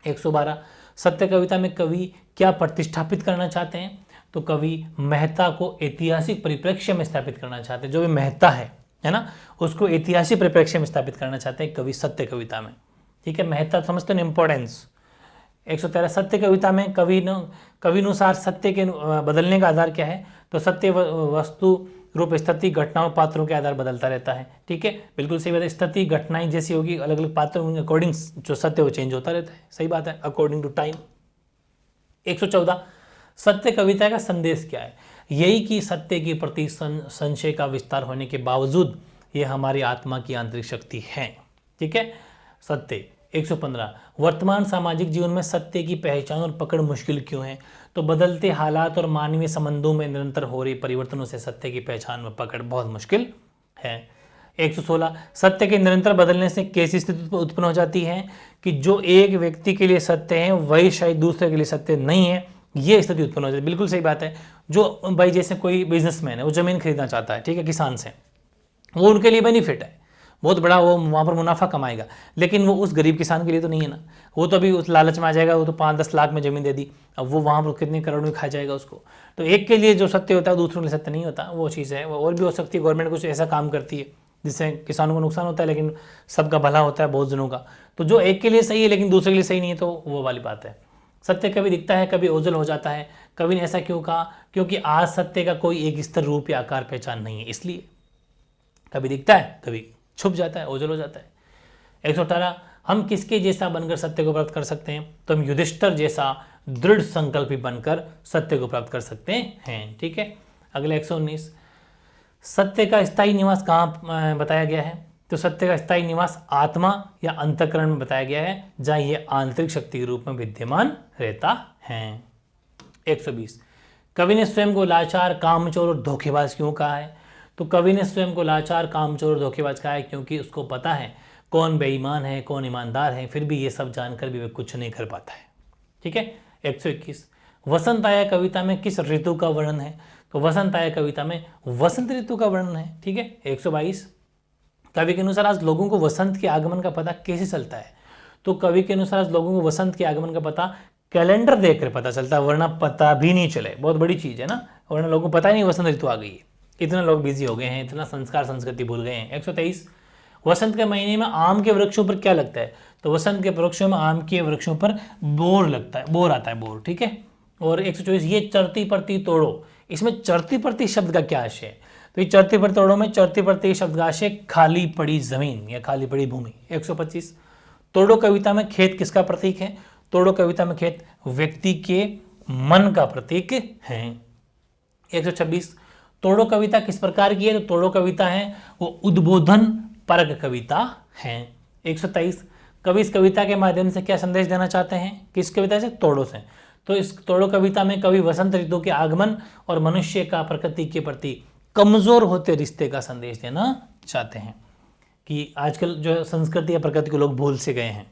112 सत्य कविता में कवि क्या प्रतिष्ठापित करना चाहते हैं? तो कवि मेहता को ऐतिहासिक परिप्रेक्ष्य में स्थापित करना चाहते हैं। जो भी मेहता है ना, उसको ऐतिहासिक परिप्रेक्ष्य में स्थापित करना चाहते हैं कवि सत्य कविता में, ठीक है, मेहता समझते हैं इंपॉर्टेंस। 113 सत्य कविता में कवि अनुसार सत्य के बदलने का आधार क्या है? तो सत्य वस्तु रूप स्थिति घटनाओं पात्रों के आधार बदलता रहता है, ठीक है, बिल्कुल सही बात है। स्थिति घटनाएं जैसी होगी, अलग अलग पात्रों के अकॉर्डिंग जो सत्य वो चेंज होता रहता है, सही बात है, अकॉर्डिंग टू टाइम। 114 सत्य कविता का संदेश क्या है? यही कि सत्य के प्रति संशय का विस्तार होने के बावजूद ये हमारी आत्मा की आंतरिक शक्ति है, ठीक है, सत्य। 115 वर्तमान सामाजिक जीवन में सत्य की पहचान और पकड़ मुश्किल क्यों है? तो बदलते हालात और मानवीय संबंधों में निरंतर हो रहे परिवर्तनों से सत्य की पहचान में पकड़ बहुत मुश्किल है। 116 सत्य के निरंतर बदलने से कैसी स्थिति उत्पन्न हो जाती है कि जो एक व्यक्ति के लिए सत्य है वही शायद दूसरे के लिए सत्य नहीं है, ये स्थिति उत्पन्न हो जाती है। बिल्कुल सही बात है। जो भाई जैसे कोई बिजनेसमैन है, वो ज़मीन खरीदना चाहता है, ठीक है, किसान से, वो उनके लिए बेनिफिट है, बहुत बड़ा वो वहाँ पर मुनाफा कमाएगा, लेकिन वो उस गरीब किसान के लिए तो नहीं है ना। वो तो अभी उस लालच में आ जाएगा, वो तो 5-10 लाख में ज़मीन दे दी, अब वो वहाँ पर कितने करोड़ में खा जाएगा उसको। तो एक के लिए जो सत्य होता है दूसरों के लिए सत्य नहीं होता, वो चीज़ है। और भी हो सकती है गवर्नमेंट कुछ ऐसा काम करती है जिससे किसानों को नुकसान होता है लेकिन सबका भला होता है बहुत जनों का। तो जो एक के लिए सही है लेकिन दूसरे के लिए सही नहीं है तो वो वाली बात है। सत्य कभी दिखता है कभी ओझल हो जाता है। कवि ने ऐसा क्यों कहा? क्योंकि आज सत्य का कोई एक स्तर, रूप या आकार पहचान नहीं है, इसलिए कभी दिखता है कभी छुप जाता है, ओझल हो जाता है। 118 हम किसके जैसा बनकर सत्य को प्राप्त कर सकते हैं? तो हम युधिष्ठिर जैसा दृढ़ संकल्पी बनकर सत्य को प्राप्त कर सकते हैं। ठीक है, अगले 119 सत्य का स्थायी निवास कहाँ बताया गया है? तो सत्य का स्थायी निवास आत्मा या अंतःकरण में बताया गया है, जहां यह आंतरिक शक्ति के रूप में विद्यमान रहता है। 120 कवि ने स्वयं को लाचार, कामचोर और धोखेबाज क्यों कहा है? तो कवि ने स्वयं को लाचार, कामचोर और धोखेबाज कहा है क्योंकि उसको पता है कौन बेईमान है कौन ईमानदार है, फिर भी ये सब जानकर भी वह कुछ नहीं कर पाता है। ठीक है। 121 वसंत आया कविता में किस ऋतु का वर्णन है? तो वसंत आया कविता में वसंत ऋतु का वर्णन है। ठीक है। 122 कवि के अनुसार आज लोगों को वसंत के आगमन का पता कैसे चलता है? तो कवि के अनुसार आज लोगों को वसंत के आगमन का पता कैलेंडर देखकर पता चलता है, वरना पता भी नहीं चले। बहुत बड़ी चीज है ना, वरना लोगों को पता ही नहीं वसंत ऋतु आ गई है। इतना लोग बिजी हो गए हैं, इतना संस्कार संस्कृति भूल गए हैं। 123 वसंत के महीने में आम के वृक्षों पर क्या लगता है? तो वसंत के वृक्षों में आम के वृक्षों पर बोर लगता है, बोर आता है, बोर। ठीक है। और 124 ये चरती परती तोड़ो, इसमें चरती परती शब्द का क्या आशय है? तो ये चरती परती तोड़ो में चरती परती शब्द का आशय खाली पड़ी जमीन या खाली पड़ी भूमि। 125 तोड़ो कविता में खेत किसका प्रतीक है? तोड़ो कविता में खेत व्यक्ति के मन का प्रतीक है। 126 तोड़ो कविता किस प्रकार की है? तो तोड़ो कविता है वो उद्बोधन परक कविता है। 123 कवि इस कविता के माध्यम से क्या संदेश देना चाहते हैं? किस कविता से? तोड़ो से। तो इस तोड़ो कविता में कवि वसंत ऋतु के आगमन और मनुष्य का प्रकृति के प्रति कमजोर होते रिश्ते का संदेश देना चाहते हैं कि आजकल जो संस्कृति या प्रकृति को लोग भूल से गए हैं।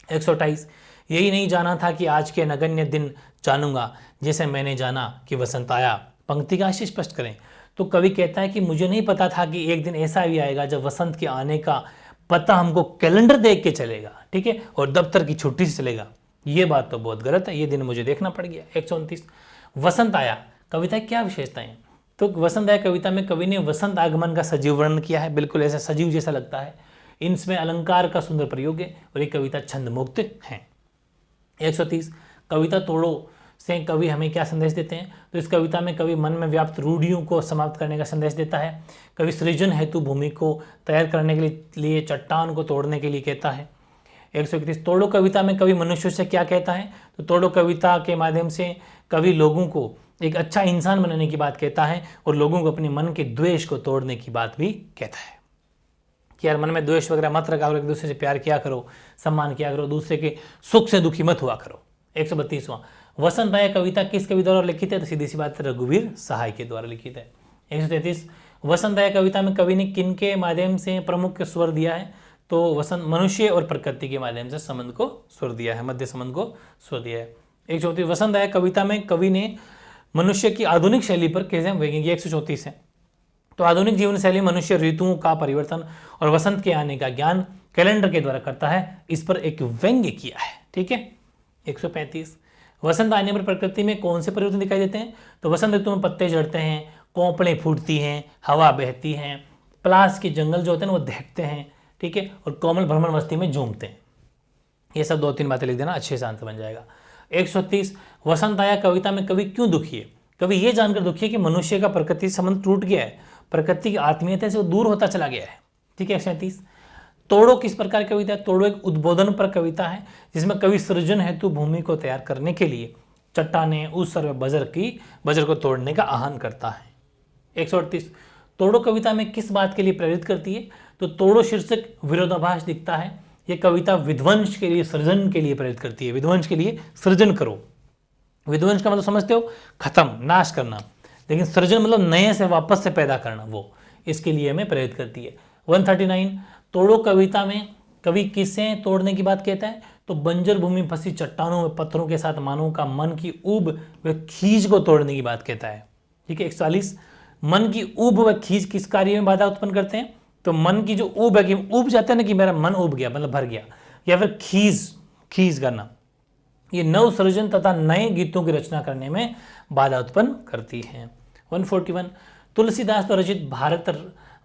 128 यही नहीं जाना था कि आज के नगण्य दिन जानूंगा जैसे मैंने जाना कि वसंत आया। पंक्ति का आशय स्पष्ट करें। तो कवि कहता है कि मुझे नहीं पता था कि एक दिन ऐसा भी आएगा जब वसंत के आने का पता हमको कैलेंडर देख के चलेगा। ठीक है। और दफ्तर की छुट्टी से चलेगा। ये बात तो बहुत गलत है, ये दिन मुझे देखना पड़ गया। 129 वसंत आया कविता क्या विशेषताएं? तो वसंत आया कविता में कवि ने वसंत आगमन का सजीव वर्णन किया है, बिल्कुल ऐसा सजीव जैसा लगता है। इनमें अलंकार का सुंदर प्रयोग है और ये कविता छंद मुक्त है। 130 कविता तोड़ो से कवि हमें क्या संदेश देते हैं? तो इस कविता में कवि मन में व्याप्त रूढ़ियों को समाप्त करने का संदेश देता है। कवि सृजन हेतु भूमि को तैयार करने के लिए चट्टान को तोड़ने के लिए कहता है। 131 तोड़ो कविता में कवि मनुष्य से क्या कहता है? तो तोड़ो कविता के माध्यम से कवि लोगों को एक अच्छा इंसान बनाने की बात कहता है और लोगों को अपने मन के द्वेष को तोड़ने की बात भी कहता है कि यार मन में द्वेष वगैरह मत रखा करो, एक दूसरे से प्यार किया करो, सम्मान किया करो, दूसरे के सुख से दुखी मत हुआ करो। 132वां वसंत आया कविता किस कवि द्वारा लिखित है? तो सीधी सी बात है रघुवीर सहाय के द्वारा लिखित है। 133 वसंत आया कविता में कवि ने किन के माध्यम से प्रमुख स्वर दिया है? तो वसंत मनुष्य और प्रकृति के माध्यम से संबंध को स्वर दिया है, मध्य संबंध को स्वर दिया है। 134 वसंत आया कविता में कवि ने मनुष्य की आधुनिक शैली पर कैसे व्यंग्य। 134 है। तो आधुनिक जीवन शैली मनुष्य ऋतुओं का परिवर्तन और वसंत के आने का ज्ञान कैलेंडर के द्वारा करता है, इस पर एक व्यंग्य किया है। ठीक है। 135 वसंत आने पर प्रकृति में कौन से परिवर्तन दिखाई देते हैं? तो वसंत ऋतु में पत्ते झड़ते हैं, कोंपड़ें फूटती हैं, हवा बहती हैं, पलाश के जंगल जो होते हैं वो दहकते हैं। ठीक है। और कोमल भ्रमण मस्ती में झूमते हैं। ये सब 2-3 बातें लिख देना, अच्छे से आंसर बन जाएगा। 130 वसंत आया कविता में कवि क्यों दुखी है? कवि ये जानकर दुखी है कि मनुष्य का प्रकृति संबंध टूट गया है, प्रकृति की आत्मीयता से वो दूर होता चला गया है। ठीक है। 137 तोड़ो किस प्रकार की कविता है? तोड़ो एक उद्बोधन पर कविता है जिसमें कवि सृजन हेतु भूमि को तैयार करने के लिए चट्टाने उस सर्व बजर को तोड़ने का आह्वान करता है। 138 तोड़ो कविता में किस बात के लिए प्रेरित करती है? तो तोड़ो शीर्षक विरोधाभास दिखता है। यह कविता विध्वंस के लिए, सृजन के लिए प्रेरित करती है। विध्वंस के लिए सृजन करो। विध्वंस का मतलब समझते हो? खत्म, नाश करना। लेकिन सृजन मतलब नए से वापस से पैदा करना, वो इसके लिए हमें प्रेरित करती है। 139 तोड़ो कविता में कवि किसे तोड़ने की बात कहता है? तो बंजर भूमि में फंसी चट्टानों में पत्थरों के साथ मानव का मन की ऊब व खींच को तोड़ने की बात कहता है। ठीक है। 140 मन की ऊब व खींच किस कार्य में बाधा उत्पन्न करते हैं? तो मन की जो ऊब है कि ऊब जाते हैं ना कि मेरा मन ऊब गया मतलब भर गया, या फिर खींच करना, ये नव सृजन तथा नए गीतों की रचना करने में बाधा उत्पन्न करती है। 141 तुलसीदास द्वारा रचित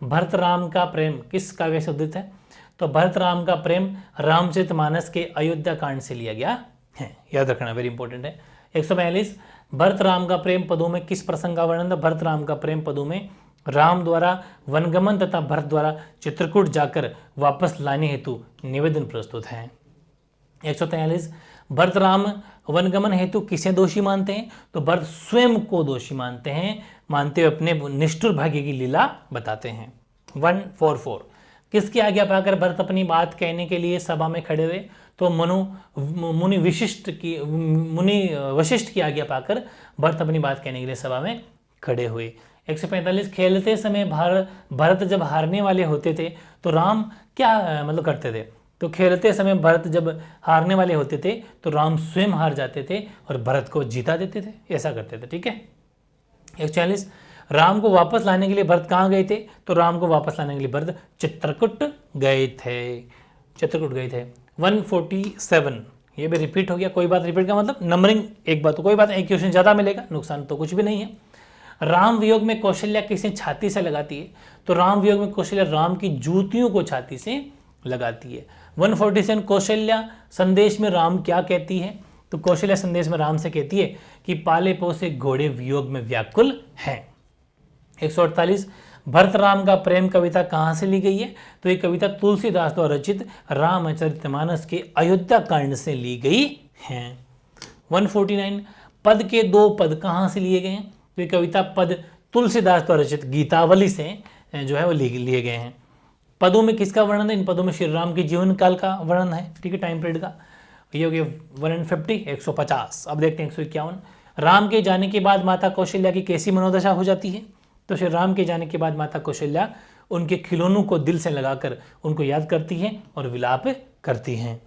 भरत राम का प्रेम किस काव्य से उद्धृत है? तो भरत राम का प्रेम रामचरितमानस के अयोध्या कांड से लिया गया है, याद रखना, वेरी इंपॉर्टेंट है। 142 भरत राम का प्रेम पदों में किस प्रसंग का वर्णन था? भरत राम का प्रेम पदों में राम द्वारा वनगमन तथा भरत द्वारा चित्रकूट जाकर वापस लाने हेतु निवेदन प्रस्तुत है। 143 भरत राम वनगमन हेतु किसे दोषी मानते हैं? तो भरत स्वयं को दोषी मानते हुए अपने निष्ठुर भाग्य की लीला बताते हैं। 144 किसकी आज्ञा पाकर भरत अपनी बात कहने के लिए सभा में खड़े हुए? तो मुनि वशिष्ठ की आज्ञा पाकर भरत अपनी बात कहने के लिए सभा में खड़े हुए। 145 खेलते समय भरत जब हारने वाले होते थे तो राम क्या मतलब करते थे? तो खेलते समय भरत जब हारने वाले होते थे तो राम स्वयं हार जाते थे और भरत को जीता देते थे, ऐसा करते थे, ठीक है। 140 राम को वापस लाने के लिए भरत कहाँ गए थे? तो राम को वापस लाने के लिए भरत चित्रकूट गए थे, 147 ये भी रिपीट हो गया, कोई बात, रिपीट का मतलब नंबरिंग एक बात, तो कोई बात, एक क्वेश्चन ज़्यादा मिलेगा, नुकसान तो कुछ भी नहीं है। राम वियोग में कौशल्या किसे छाती से लगाती है? तो राम वियोग में कौशल्या राम की जूतियों को छाती से लगाती है। 147 कौशल्या संदेश में राम क्या कहती है? तो कौशल्या संदेश में राम से कहती है कि पाले पोसे घोड़े वियोग में व्याकुल हैं। 148 भरत राम का प्रेम कविता कहाँ से ली गई है? तो ये कविता तुलसीदास द्वारा रचित रामचरितमानस के अयोध्या कांड से ली गई है। 149 पद के 2 पद कहाँ से लिए गए हैं? तो ये कविता पद तुलसीदास द्वारा रचित गीतावली से जो है वो लिए गए हैं। पदों में किसका वर्णन है? इन पदों में श्री राम के जीवन काल का वर्णन है, ठीक है, टाइम पीरियड का। ये हो गया 150, 150। अब देखते हैं 151 राम के जाने के बाद माता कौशल्या की कैसी मनोदशा हो जाती है? तो श्री राम के जाने के बाद माता कौशल्या उनके खिलौनों को दिल से लगाकर उनको याद करती हैं और विलाप करती हैं।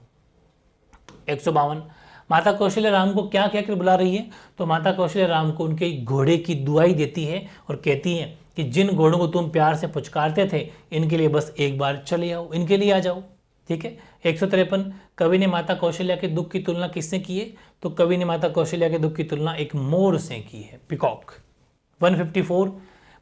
152 माता कौशल्या राम को क्या कहकर बुला रही है? तो माता कौशल्या राम को उनके घोड़े की दुआई देती है और कहती है कि जिन घोड़ों को तुम प्यार से पुचकारते थे इनके लिए बस एक बार चले आओ, इनके लिए आ जाओ, ठीक है। 153 कवि ने माता कौशल्या के दुख की तुलना किससे की है? तो कवि ने माता कौशल्या के दुख की तुलना एक मोर से की है, पिकॉक। 154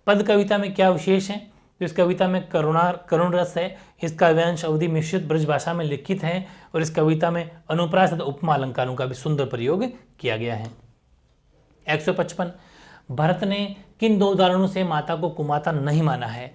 पद कविता में क्या विशेष है? तो इस कविता में करुण रस है, इसका व्यंश अवधि मिश्रित ब्रज भाषा में लिखित है और इस कविता में अनुप्रास तथा उपमा अलंकारों का भी सुंदर प्रयोग किया गया है। 155 भरत ने किन 2 उदाहरणों से माता को कुमाता नहीं माना है?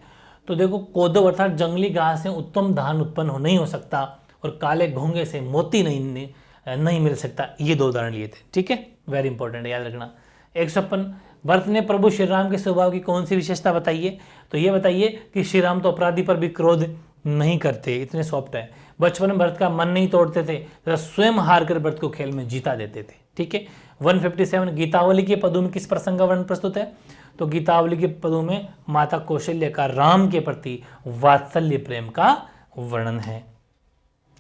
तो देखो, कोदो अर्थात जंगली घास से उत्तम धान उत्पन्न नहीं हो सकता और काले घोंगे से मोती नहीं मिल सकता, ये 2 उदाहरण लिए थे, ठीक है, वेरी इंपॉर्टेंट है, याद रखना। 156 भरत ने प्रभु श्री राम के स्वभाव की कौन सी विशेषता बताइए? तो ये बताइए कि श्री राम तो अपराधी पर भी क्रोध नहीं करते, इतने सॉफ्ट है। बचपन में भरत का मन नहीं तोड़ते थे तथा स्वयं हार कर भरत को खेल में जीता देते थे, ठीक है। 157 गीतावली के पदों में किस प्रसंग का वर्णन प्रस्तुत है? तो गीतावली के पदों में माता कौशल्या का राम के प्रति वात्सल्य प्रेम का वर्णन है।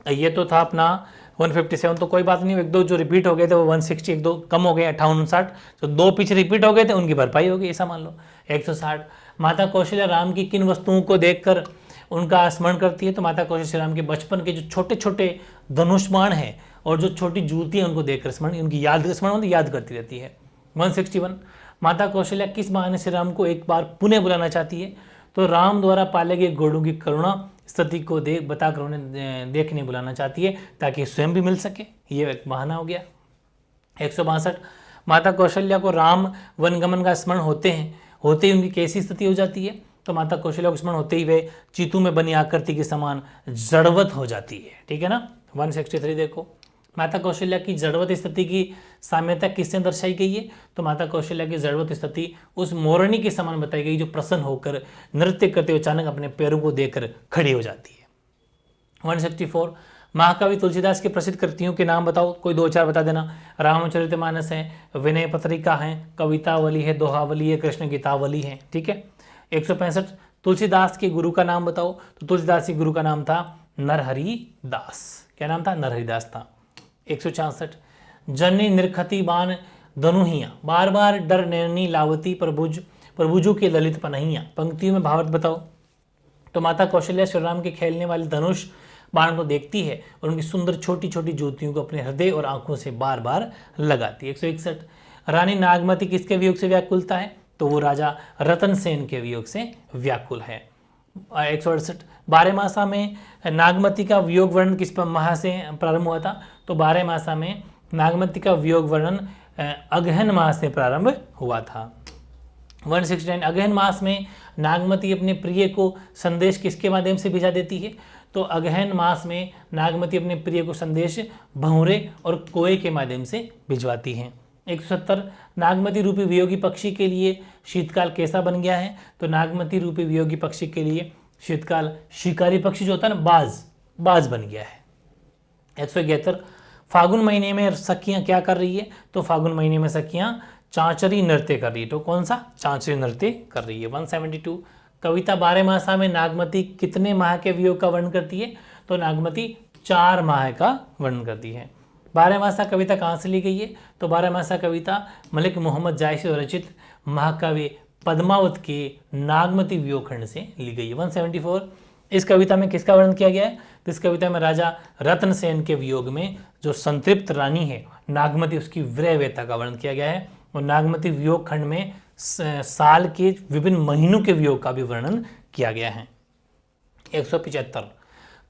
ये तो था अपना 157, तो कोई बात नहीं, 1-2 जो रिपीट हो गए थे वो 160, 1-2 कम हो गए, 58, 59, तो 2 पीछे रिपीट हो गए थे, उनकी भरपाई हो गई, ऐसा मान लो। 160 माता कौशल्या राम की किन वस्तुओं को देखकर उनका स्मरण करती है? तो माता कौशल्या श्री राम के बचपन के जो छोटे छोटे धनुष्मान हैं और जो छोटी जूतियाँ उनको देखकर स्मरण, उनकी याद करती रहती है। 161 माता कौशल्या किस बहाने श्री राम को एक बार पुनः बुलाना चाहती है? तो राम द्वारा पाले गए घोड़ों की करुणा स्थिति को बताकर उन्हें देखने बुलाना चाहती है ताकि स्वयं भी मिल सके, ये एक बहाना हो गया। 162 माता कौशल्या को राम वनगमन का स्मरण होते ही उनकी कैसी स्थिति हो जाती है? तो माता कौशल्या को स्मरण होते ही वे चीतू में बनी आकृति के समान जड़वत हो जाती है, ठीक है ना। 163 देखो, माता कौशल्या की जड़वत स्थिति की साम्यता किससे दर्शाई गई है? तो माता कौशल्या की जड़वत स्थिति उस मोरनी के समान बताई गई जो प्रसन्न होकर नृत्य करते हुए अचानक अपने पैरों को देखकर खड़ी हो जाती है। 164 महाकवि तुलसीदास की प्रसिद्ध कृतियों के नाम बताओ, कोई 2-4 बता देना। रामचरितमानस है, विनय पत्रिका है, कवितावली है, दोहावली है, कृष्ण गीतावली है, ठीक है। 165 तुलसीदास के गुरु का नाम बताओ। तो तुलसीदास के गुरु का नाम था नरहरि दास। क्या नाम था? नरहरि दास था। 166 जननी निरखती बान धनुहिया, बार बार डर नैनी लावती प्रभुजू के ललित पनहिया। पंक्तियों में भावार्थ बताओ। तो माता कौशल्या श्री राम के खेलने वाले धनुष बाण को देखती है और उनकी सुंदर छोटी छोटी ज्योतियों को अपने हृदय और आंखों से बार बार लगाती है। 161 रानी नागमती किसके वियोग से व्याकुलता है? तो वो राजा रतन सेन के वियोग से व्याकुल है। 168। बारहमासा में नागमती का वियोग वर्णन किस माह से प्रारंभ हुआ था? तो बारहमासा में नागमती का वियोग वर्णन अगहन माह से प्रारंभ हुआ था। 169। अगहन मास में नागमती अपने प्रिय को संदेश किसके माध्यम से भेजा देती है? तो अगहन मास में नागमती अपने प्रिय को संदेश भंवरे और कोए के माध्यम से भिजवाती हैं। 170। नागमती रूपी वियोगी पक्षी के लिए शीतकाल कैसा बन गया है? तो नागमती रूपी वियोगी पक्षी के लिए शीतकाल शिकारी पक्षी जो होता है ना, बाज बन गया है। 171। फागुन महीने में सखियां क्या कर रही है? तो फागुन महीने में सखियां चांचरी नृत्य कर रही है। तो कौन सा? चांचरी नृत्य कर रही है। 172। कविता बारहमासा में नागमती कितने माह के वियोग का वर्णन करती है? तो नागमती 4 माह का वर्णन करती है। बारहमासा कविता कहाँ से ली गई है? तो बारहमासा कविता मलिक मोहम्मद जायसी रचित महाकाव्य पद्मावत के नागमती वियोग खंड से ली गई है। 174। इस कविता में किसका वर्णन किया गया है? तो इस कविता में राजा रत्नसेन के वियोग में जो संतृप्त रानी है नागमती, उसकी विरह व्यथा का वर्णन किया गया है। और नागमती वियोग खंड में साल के विभिन्न महीनों के वियोग का भी वर्णन किया गया है। 175।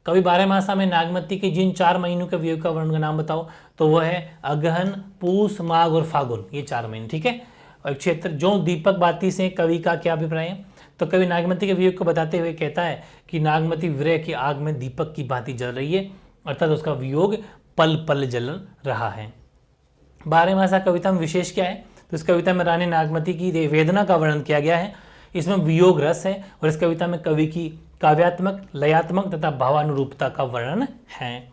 कवि बारहमासा में नागमती के जिन 4 महीनों के वियोग का वर्णन का नाम बताओ? तो वह है अगहन, पूस, माघ और फागुन, ये 4 महीने। ठीक है। और 176। जो दीपक बाती से कवि का क्या अभिप्राय है? तो कवि नागमती के वियोग को बताते हुए कहता है कि नागमती विरह की आग में दीपक की भांति जल रही है, अर्थात उसका वियोग पल पल जल रहा है। बारहमासा कविता में विशेष क्या है? तो इस कविता में रानी नागमती की वेदना का वर्णन किया गया है। इसमें वियोग रस है और इस कविता में कवि की काव्यात्मक, लयात्मक तथा भावानुरूपता का वर्णन है।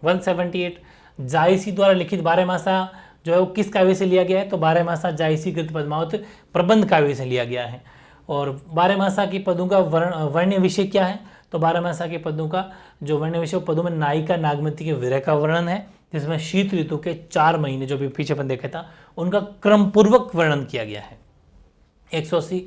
178। जायसी द्वारा लिखित बारहमासा जो है वो किस काव्य से लिया गया है? तो बारहमासा जायसी कृत पद्मावत प्रबंध काव्य से लिया गया है। और बारहमासा की पदों का वर्ण्य विषय क्या है? तो बारहमासा के पदों का जो वर्ण्य विषय, पदों में नायिका नागमती के विरह का वर्णन है, जिसमें शीत ऋतु के 4 महीने जो भी पीछे अपन देखा था उनका क्रम पूर्वक वर्णन किया गया है। 180।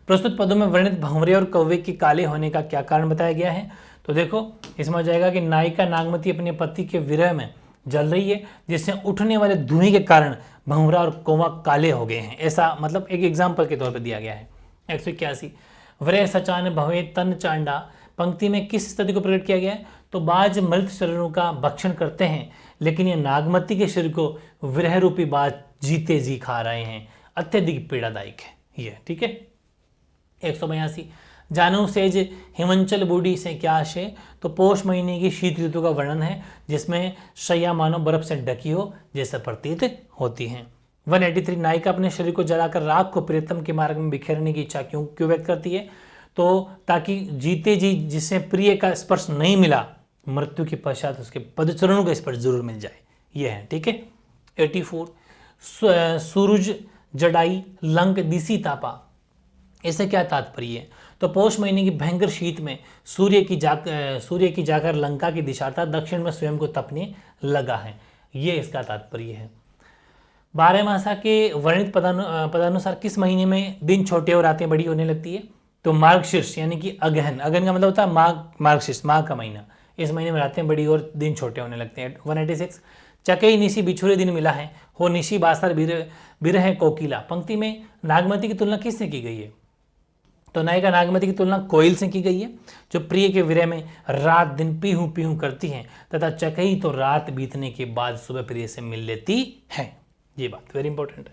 प्रस्तुत पदों में वर्णित भंवरे और कौवे के काले होने का क्या कारण बताया गया है? तो देखो इसमें हो जाएगा कि नायिका नागमती अपने पति के विरह में जल रही है, जिससे उठने वाले धुएं के कारण भंवरा और कौवा काले हो गए हैं। ऐसा मतलब एक एग्जाम्पल के तौर पर दिया गया है। 181। व्रय सचान भवे तन चांडा पंक्ति में किस स्थिति को प्रकट किया गया है? तो बाज मृत शरीरों का भक्षण करते हैं, लेकिन ये नागमती के शरीर को विरह रूपी बाज जीते जी खा रहे हैं, अत्यधिक पीड़ादायक है ये। ठीक है। 182। जानू सेज हिमंचल बूढ़ी से क्या आशय? तो पोष महीने की शीत ऋतु का वर्णन है, जिसमें शैया मानो बर्फ से ढकी हो जैसा प्रतीत होती है। 183। नायिका अपने शरीर को जलाकर राख को प्रियतम के मार्ग में बिखेरने की इच्छा क्यों व्यक्त करती है? तो ताकि जीते जी जिसे प्रिय का स्पर्श नहीं मिला, मृत्यु के पश्चात उसके पदचरणों का स्पर्श जरूर मिल जाए, यह है। ठीक है। 84। सूरज जडाई लंक दिसी तापा, इससे क्या तात्पर्य है? तो पौष महीने की भयंकर शीत में सूर्य की जाकर लंका की दिशा अर्थात दक्षिण में स्वयं को तपने लगा है, ये इसका तात्पर्य है। बारहमासा के वर्णित पदानुसार किस महीने में दिन छोटे और रातें बड़ी होने लगती है? तो मार्गशीर्ष यानी कि अगहन का मतलब होता है मार्गशीर्ष, माघ का महीना। इस महीने में रातें बड़ी और दिन छोटे होने लगते हैं। 186। चकई निशी बिछुरे दिन मिला है, हो निशी बासर बिरह कोकिला पंक्ति में नागमती की तुलना किससे की गई है? तो नायिका नागमती की तुलना कोयल से की गई है, जो प्रिय के विरह में रात दिन पीहू पीहू करती हैं, तथा चकई तो रात बीतने के बाद सुबह प्रिय से मिल लेती है। ये बात वेरी इंपॉर्टेंट है।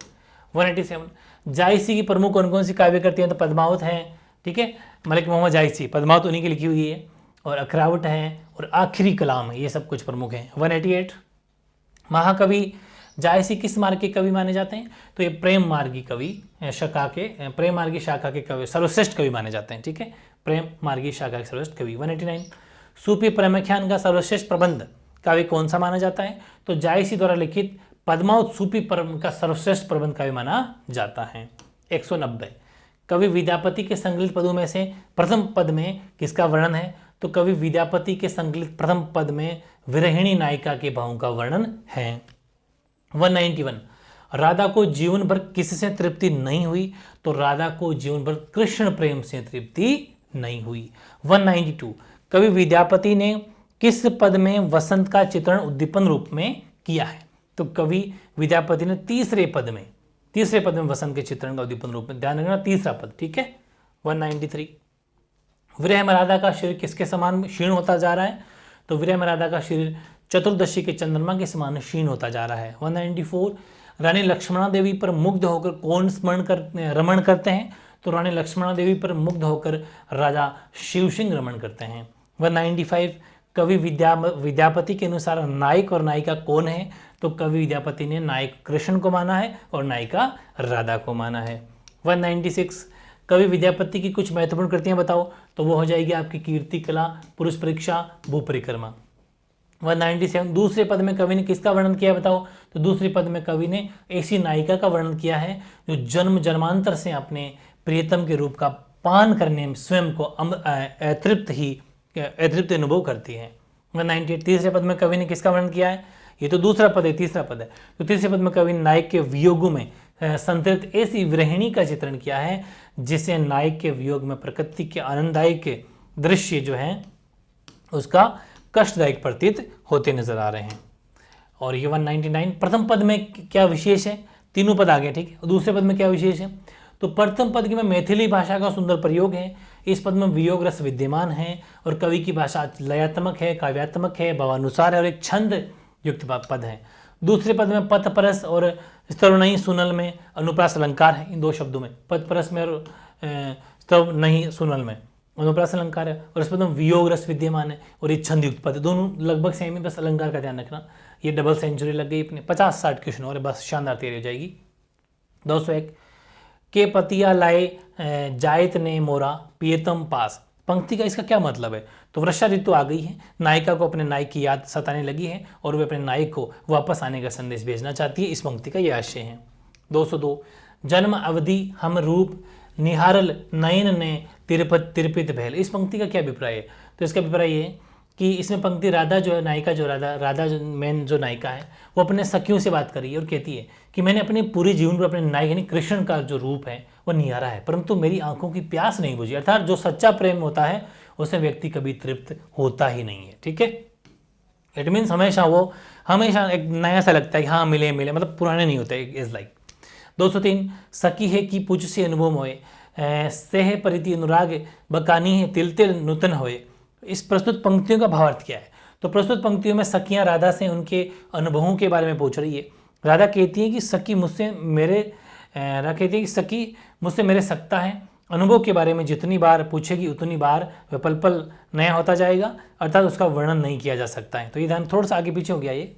187। जायसी की प्रमुख कौन कौन सी काव्य करती हैं? तो पद्मावत है, ठीक है, मलिक मोहम्मद जायसी, पद्मावत उन्हीं की लिखी हुई है, और अखरावट है और आखिरी कलाम है, ये सब कुछ प्रमुख हैं। 188। महाकवि जायसी किस मार्ग के कवि माने जाते हैं? तो ये प्रेम मार्गी शाखा के कवि सर्वश्रेष्ठ कवि माने जाते हैं। ठीक है, प्रेम मार्गी शाखा के सर्वश्रेष्ठ कवि। 189। सूफी प्रेमाख्यान का सर्वश्रेष्ठ प्रबंध काव्य कौन सा माना जाता है? तो जायसी द्वारा लिखित पद्मावत सूफी का सर्वश्रेष्ठ प्रबंध काव्य माना जाता है। 190। कवि विद्यापति के संकलित पदों में से प्रथम पद में किसका वर्णन है? तो कवि विद्यापति के संकलित प्रथम पद में विरहिणी नायिका के भावों का वर्णन है। 191। राधा को जीवन भर किससे तृप्ति नहीं हुई? तो राधा को जीवन भर कृष्ण प्रेम से तृप्ति नहीं हुई। 192। कवि विद्यापति ने किस पद में वसंत का चित्रण उद्दीपन रूप में किया है? तो कवि विद्यापति ने तीसरे पद में वसंत के चित्रण का उद्दीपन रूप में, ध्यान रखना तीसरा पद। ठीक है। 193। विरह में राधा का शरीर किसके समान क्षीण होता जा रहा है? तो विरह में राधा का शरीर चतुर्दशी के चंद्रमा के समान क्षीण होता जा रहा है। 194 रानी लक्ष्मणा देवी पर मुग्ध होकर कौन रमण करते हैं? तो रानी लक्ष्मणा देवी पर मुग्ध होकर राजा शिव सिंह रमण करते हैं। 195 कवि विद्यापति के अनुसार नायक और नायिका कौन है? तो कवि विद्यापति ने नायक कृष्ण को माना है और नायिका राधा को माना है। 196 कवि विद्यापति की कुछ महत्वपूर्ण कृतियां बताओ। तो वो हो जाएगी आपकी कीर्ति कला, पुरुष परीक्षा, भू परिक्रमा। 197 दूसरे पद में कवि ने किसका वर्णन किया बताओ। तो दूसरे पद में कवि ने ऐसी नायिका का वर्णन किया है जो जन्म जन्मांतर से अपने प्रियतम के रूप का पान करने में स्वयं को अतृप्त अनुभव करती है। 198 तीसरे पद में कवि ने किसका वर्णन किया है? ये तो दूसरा पद है, तीसरा पद है। तो तीसरे पद में कवि ने नायक के वियोग में संतृप्त ऐसी गृहिणी का चित्रण किया है जिसे नायक के वियोग में प्रकृति के आनंददायक दृश्य जो है उसका कष्टदायक प्रतीत होते नजर आ रहे हैं। और ये 199 प्रथम पद में क्या विशेष है? तीनों पद आ गए, ठीक है। दूसरे पद में क्या विशेष है? तो प्रथम पद में मैथिली भाषा का सुंदर प्रयोग है। इस पद में वियोग रस विद्यमान है और कवि की भाषा लयात्मक है, काव्यात्मक है, भावानुसार है और एक छंद युक्त पद है। दूसरे पद में पथ परस और स्तरुणई सुनल में अनुप्रास अलंकार है। इन दो शब्दों में पथ परस में और स्तरुणई सुनल में अनुप्रास अलंकार है। और इस पद में वियोग रस विद्यमान है और एक छंद युक्त पद है। दोनों लगभग सेम है, बस अलंकार का ध्यान रखना। ये डबल सेंचुरी लग गई अपने 50-60 क्वेश्चन और बस शानदार तैयारी हो जाएगी। 201 के पतिया लाए जायत ने मोरा पियतम पास। पंक्ति का इसका क्या मतलब है? तो वर्षा ऋतु आ गई है, नायिका को अपने नायक की याद सताने लगी है और वे अपने नायक को वापस आने का संदेश भेजना चाहती है। इस पंक्ति का यह आशय है। 202 जन्म अवधि हम रूप निहारल नयन ने तिरपित भैल। इस पंक्ति का क्या अभिप्राय है? तो इसका अभिप्राय ये है कि इसमें पंक्ति राधा जो है, नायिका जो राधा मेन जो नायिका है वो अपने सखियों से बात कर रही है और कहती है कि मैंने अपने पूरे जीवन पर अपने नायक यानी कृष्ण का जो रूप है वो निहारा है, परंतु मेरी आंखों की प्यास नहीं बुझी। अर्थात जो सच्चा प्रेम होता है उससे व्यक्ति कभी तृप्त होता ही नहीं है, ठीक है। इट मीन्स हमेशा एक नया सा लगता है कि हाँ मिले मतलब पुराने नहीं होते, इज लाइक। 203 सखी है कि पूछ से अनुभव मोए सेह परिति अनुराग बकानी है तिल तिल नूतन होए। इस प्रस्तुत पंक्तियों का भावार्थ क्या है? तो प्रस्तुत पंक्तियों में सखियां राधा से उनके अनुभवों के बारे में पूछ रही है। राधा कहती है कि सखी मुझसे मेरे सकता है, अनुभव के बारे में जितनी बार पूछेगी उतनी बार वह पल पल नया होता जाएगा, अर्थात उसका वर्णन नहीं किया जा सकता है। तो ये ध्यान थोड़ा सा आगे पीछे हो गया। ये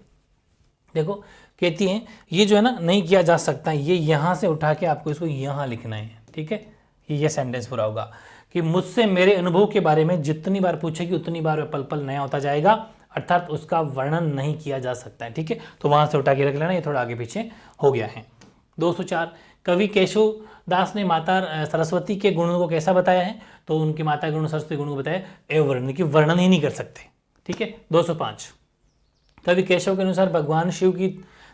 देखो कहती हैं ये जो है ना नहीं किया जा सकता है, ये यहाँ से उठा के आपको इसको यहाँ लिखना है, ठीक है। ये सेंटेंस पूरा होगा कि मुझसे मेरे अनुभव के बारे में जितनी बार पूछेगी उतनी बार वह पल पल नया होता जाएगा, अर्थात उसका वर्णन नहीं किया जा सकता है, ठीक है। तो वहां से उठा के रख लेना, ये थोड़ा आगे पीछे हो गया है। 204 कवि केशव दास ने माता सरस्वती के गुणों को कैसा बताया है? तो उनकी माता गुण सरस्वती गुणों को बताया अवर्णन की, वर्णन ही नहीं कर सकते, ठीक है। 205 कवि केशव के अनुसार भगवान शिव की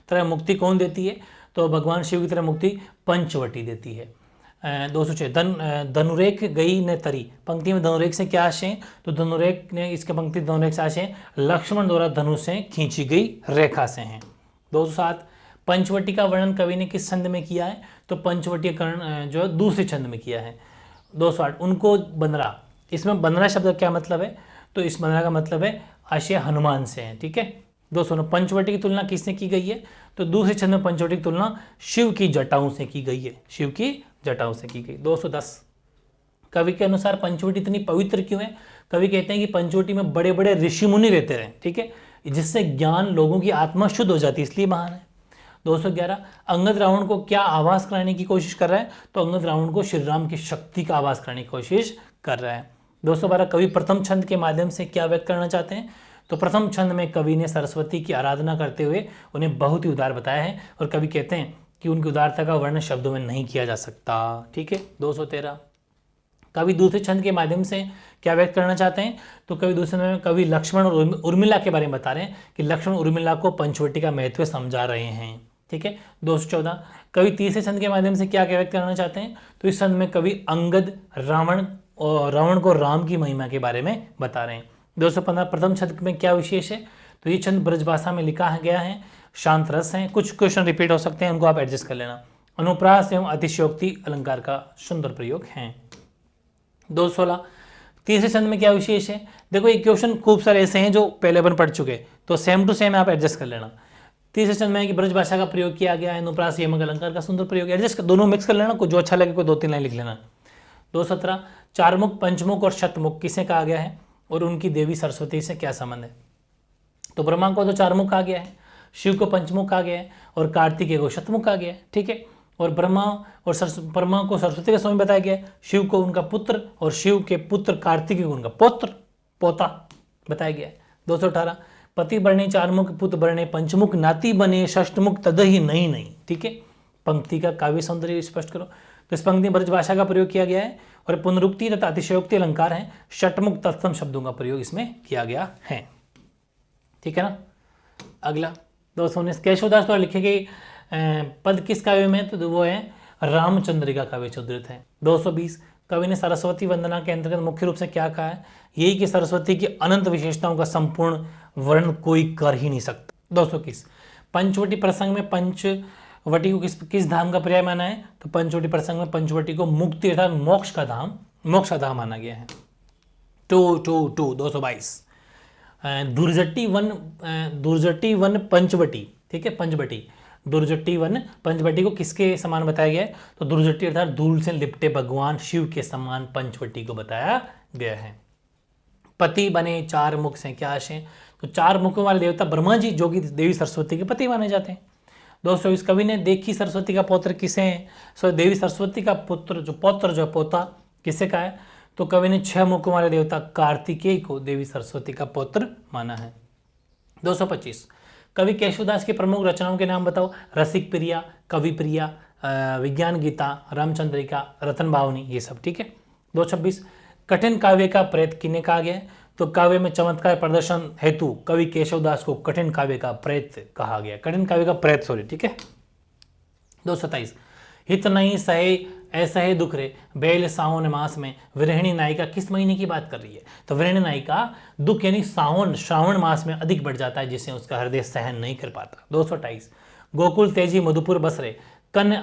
तरह मुक्ति कौन देती है? तो भगवान शिव की तरह मुक्ति पंचवटी देती है। 206 धनुरेख गई ने तरी। पंक्ति में धनुरेख से क्या आशय है? तो धनुरेख ने इसके पंक्ति धनुरेख से आशय लक्ष्मण द्वारा धनुष से खींची गई रेखा से हैं। 207 पंचवटी का वर्णन कवि ने किस छंद में किया है? तो पंचवटी का कर्ण जो है दूसरे छंद में किया है। 208 उनको बंदरा। इसमें बंदरा शब्द का क्या मतलब है? तो इस बंदरा का मतलब है आशय हनुमान से है, ठीक है। 209 पंचवटी की तुलना किससे की गई है? तो दूसरे छंद में पंचवटी की तुलना शिव की जटाओं से की गई है, शिव की जटाओं से की गई। 210 कवि के अनुसार पंचवटी इतनी पवित्र क्यों है? कवि कहते हैं कि पंचवटी में बड़े बड़े ऋषि मुनि रहते रहे, ठीक है, जिससे ज्ञान लोगों की आत्मा शुद्ध हो जाती है, इसलिए महान है। 211 अंगद रावण को क्या आभास कराने की कोशिश कर रहा है? तो अंगद रावण को श्री राम की शक्ति का आभास कराने की कोशिश कर रहा है। 212 कवि प्रथम छंद के माध्यम से क्या व्यक्त करना चाहते हैं? तो प्रथम छंद में कवि ने सरस्वती की आराधना करते हुए उन्हें बहुत ही उदार बताया है और कवि कहते हैं कि उनकी उदारता का वर्णन शब्दों में नहीं किया जा सकता, ठीक है। 213 कवि दूसरे छंद के माध्यम से क्या व्यक्त करना चाहते हैं? तो कवि दूसरे छंद में कवि लक्ष्मण और उर्मिला के बारे में बता रहे हैं कि लक्ष्मण उर्मिला को पंचवटी का महत्व समझा रहे हैं, ठीक है। 214 कवि तीसरे छंद के माध्यम से क्या व्यक्त करना चाहते हैं? तो इस छंद में कवि अंगद रावण को राम की महिमा के बारे में बता रहे हैं। 215 प्रथम छंद में क्या विशेष है? तो ये छंद ब्रजभाषा में लिखा गया है, शांत रस है। कुछ क्वेश्चन रिपीट हो सकते हैं, उनको आप एडजस्ट कर लेना। अनुप्रास एवं अतिशयोक्ति अलंकार का सुंदर प्रयोग है। 216 तीसरे छंद में क्या विशेष है, देखो ये क्वेश्चन खूब सारे ऐसे हैं जो पहले अपन पढ़ चुके, तो सेम टू सेम आप एडजस्ट कर लेना। तीसरे छंद में है कि ब्रज भाषा का प्रयोग किया गया है, अनुप्रास यमक अलंकार का सुंदर प्रयोग, एडजस्ट कर, दोनों मिक्स कर लेना, कोई जो अच्छा लगे कोई 2-3 लाइन लिख लेना। 217 चारमुख, पंचमुख और शतमुख किसे कहा गया है और उनकी देवी सरस्वती से क्या संबंध है। तो ब्रह्मा को तो चारमुख कहा गया है, शिव को पंचमुख कहा गया है और कार्तिकेय को शतमुख कहा गया है, ठीक है। और ब्रह्मा को सरस्वती का स्वामी बताया गया है, शिव को उनका पुत्र और शिव के पुत्र कार्तिकेय को उनका पोता बताया गया है। 218 पति बरणे चारमुख, पुत्र बरणे पंचमुख, नाती बने षष्टमुख तदहि नहीं, ठीक है। पंक्ति का काव्य सौंदर्य स्पष्ट करो। तो इस पंक्ति में ब्रज भाषा का प्रयोग किया गया है और पुनरुक्ति तथा अतिशयोक्ति अलंकार है, षटमुख तत्सम शब्दों का प्रयोग इसमें किया गया है, ठीक है ना। अगला 219 केशवदास द्वारा लिखे गए पद किस काव्य में, तो वो है रामचंद्रिका काव्य चौधृत है। 220 कवि ने सरस्वती वंदना के अंतर्गत मुख्य रूप से क्या कहा है, यही कि सरस्वती की अनंत विशेषताओं का संपूर्ण वर्णन कोई कर ही नहीं सकता। 221 पंचवटी प्रसंग में पंचवटी को किस धाम का पर्याय माना है, तो पंचवटी प्रसंग में पंचवटी को मुक्ति अर्थात मोक्ष का धाम माना गया है। 222 दुर्जटी वन पंचवटी, ठीक है, पंचवटी दुर्जटी वन पंचवटी को किसके समान बताया गया है, तो दुर्जटी अर्थात धूल से लिपटे भगवान शिव के समान पंचवटी को बताया गया है। पति बने चार मुख से क्या आशय, तो चार मुखों वाले देवता ब्रह्मा जी जो कि देवी सरस्वती के पति माने जाते हैं। 220 कवि ने देखी सरस्वती का पौत्र किसे है, सो देवी सरस्वती का पौत्र पोता किसे का है, तो कवि ने 6 मुखों वाले देवता कार्तिकेय को देवी सरस्वती का पौत्र माना है। 225 कवि केशवदास की प्रमुख रचनाओं के नाम बताओ, रसिक प्रिया, कवि प्रिया, विज्ञान गीता, रामचंद्रिका, रतन भावनी, ये सब, ठीक है। 226 कठिन काव्य का प्रेत किन्हें कहा गया है, तो काव्य में चमत्कार प्रदर्शन हेतु कवि केशवदास को कठिन काव्य का प्रेत कहा गया, कठिन काव्य का प्रेत, सॉरी, ठीक है। 227 हित नहीं सहे ऐसा है दुख रे बैल सावन मास में, विरहिणी नायिका किस महीने की बात कर रही है, तो विरहिणी नायिका दुख यानी श्रावण मास में अधिक बढ़ जाता है जिससे उसका हृदय सहन नहीं कर पाता। 228 गोकुल तेजी मधुपुर बसरे कन्या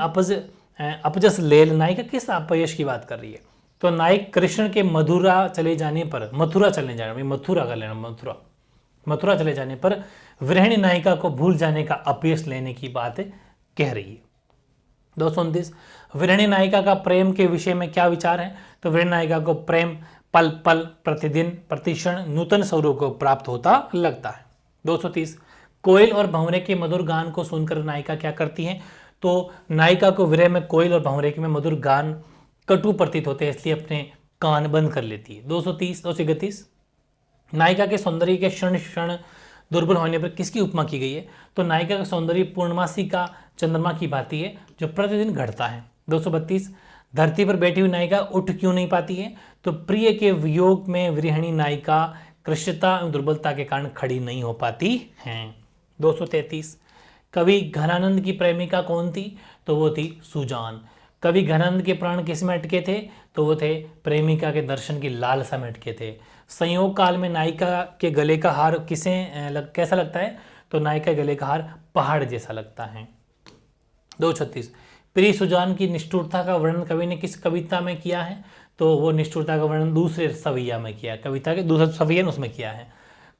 अपजस लेल, नायिका किस अपयश की बात कर रही है, तो नायक कृष्ण के मथुरा चले जाने पर विरहिणी नायिका को भूल जाने का अपयश लेने की बात कह रही है। 229 विरहिणी नायिका का प्रेम के विषय में क्या विचार है, तो विरहिणी नायिका को प्रेम पल पल प्रतिदिन प्रतिक्षण नूतन स्वरूप को प्राप्त होता लगता है। 230 कोयल और भंवरे के मधुर गान को सुनकर नायिका क्या करती है, तो नायिका को विरह में कोयल और भंवरे के में मधुर गान कटु प्रतीत होते हैं इसलिए अपने कान बंद कर लेती है। 231 नायिका के सौंदर्य के क्षण क्षण दुर्बल होने पर किसकी उपमा की गई है, तो नायिका का सौंदर्य पूर्णमासी का चंद्रमा की भांति है जो प्रतिदिन घटता है। 232 धरती पर बैठी हुई नायिका उठ क्यों नहीं पाती है, तो प्रिय के वियोग में विरहिणी नायिका कृष्णता एवं दुर्बलता के कारण खड़ी नहीं हो पाती हैं। 233 कवि घनानंद की प्रेमिका कौन थी, तो वो थी सुजान। कवि घनानंद के प्राण किस में अटके थे, तो वो थे प्रेमिका के दर्शन की लालसा में अटके थे। संयोग काल में नायिका के गले का हार कैसा लगता है, तो नायिका के गले का हार पहाड़ जैसा लगता है। 236 प्रिय सुजान की निष्ठुरता का वर्णन कवि ने किस कविता में किया है, तो वो निष्ठुरता का वर्णन दूसरे सवैया में किया है, कविता के दूसरे सवैया ने उसमें किया है।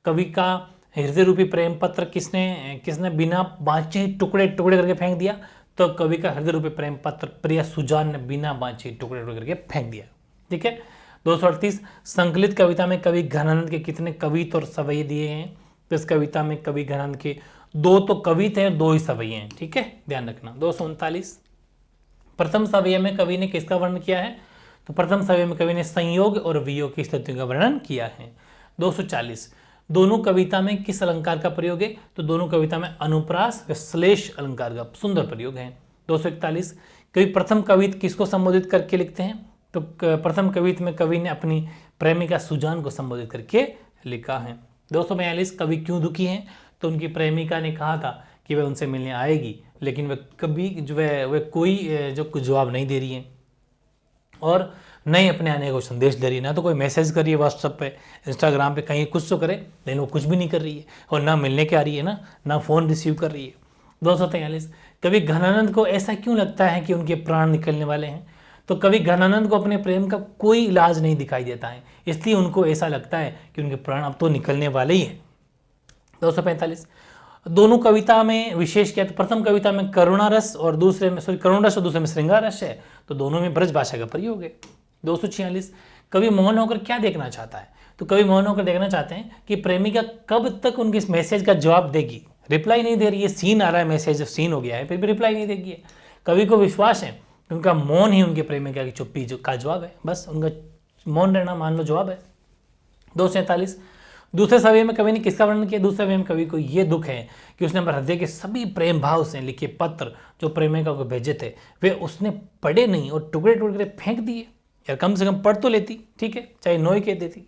कवि का हृदय रूपी प्रेम पत्र किसने बिना बाँचे टुकड़े टुकड़े करके फेंक दिया, तो कवि का हृदय रूपी प्रेम पत्र प्रिया सुजान ने बिना बाँचे टुकड़े टुकड़े करके फेंक दिया, ठीक है। 238 संकलित कविता में कवि घनानंद के कितने कवित और सवैये दिए हैं, तो इस कविता में कवि घनानंद के 2 तो कवित हैं, 2 ही सवैये हैं, ठीक है, ध्यान रखना। 239 प्रथम सवैया में कवि ने किसका वर्णन किया है, तो प्रथम सवैया में कवि ने संयोग और वियोग की स्थितियों का वर्णन किया है। 240 दोनों कविता में किस अलंकार का प्रयोग है, तो दोनों कविता में अनुप्रास व श्लेष अलंकार का सुंदर प्रयोग है। 241 कवि प्रथम कवित किसको संबोधित करके लिखते हैं, तो प्रथम कवित में कवि ने अपनी प्रेमिका सुजान को संबोधित करके लिखा है। 242 कवि क्यों दुखी हैं, तो उनकी प्रेमिका ने कहा था कि वह उनसे मिलने आएगी लेकिन वह कभी वह कोई जवाब नहीं दे रही है और नहीं अपने आने को संदेश दे रही है, ना तो कोई मैसेज कर रही है व्हाट्सएप पे इंस्टाग्राम पे कहीं कुछ तो करे, लेकिन वो कुछ भी नहीं कर रही है और ना मिलने के आ रही है ना फ़ोन रिसीव कर रही है। 243 कवि घनानंद को ऐसा क्यों लगता है कि उनके प्राण निकलने वाले हैं, तो कवि घनानंद को अपने प्रेम का कोई इलाज नहीं दिखाई देता है, इसलिए उनको ऐसा लगता है कि उनके प्राण अब तो निकलने वाले ही हैं। 245 दोनों कविता में विशेष क्या है, तो प्रथम कविता में करुणा रस और दूसरे में करुण रस और दूसरे में श्रृंगार रस है, तो दोनों में ब्रज भाषा का प्रयोग है। 246 कवि मौन होकर क्या देखना चाहता है, तो कवि मौन होकर देखना चाहते हैं कि प्रेमिका कब तक उनके इस मैसेज का जवाब देगी। रिप्लाई नहीं दे रही है, सीन आ रहा है, मैसेज सीन हो गया है, फिर भी रिप्लाई नहीं देगी। कवि को विश्वास है कि उनका मौन ही उनके प्रेमिका की चुप्पी का जवाब है, बस उनका मौन रहना मान लो जवाब है। 247 दूसरे सव्य में कवि ने किसका वर्णन किया, दूसरे सव्य में कवि को यह दुख है कि उसने अपने हृदय के सभी प्रेम भाव से लिखे पत्र जो प्रेमिका को भेजे थे वे उसने पढ़े नहीं और टुकड़े टुकड़े फेंक दिए। यार कम से कम पढ़ तो लेती, ठीक है, चाहे नोई कह देती।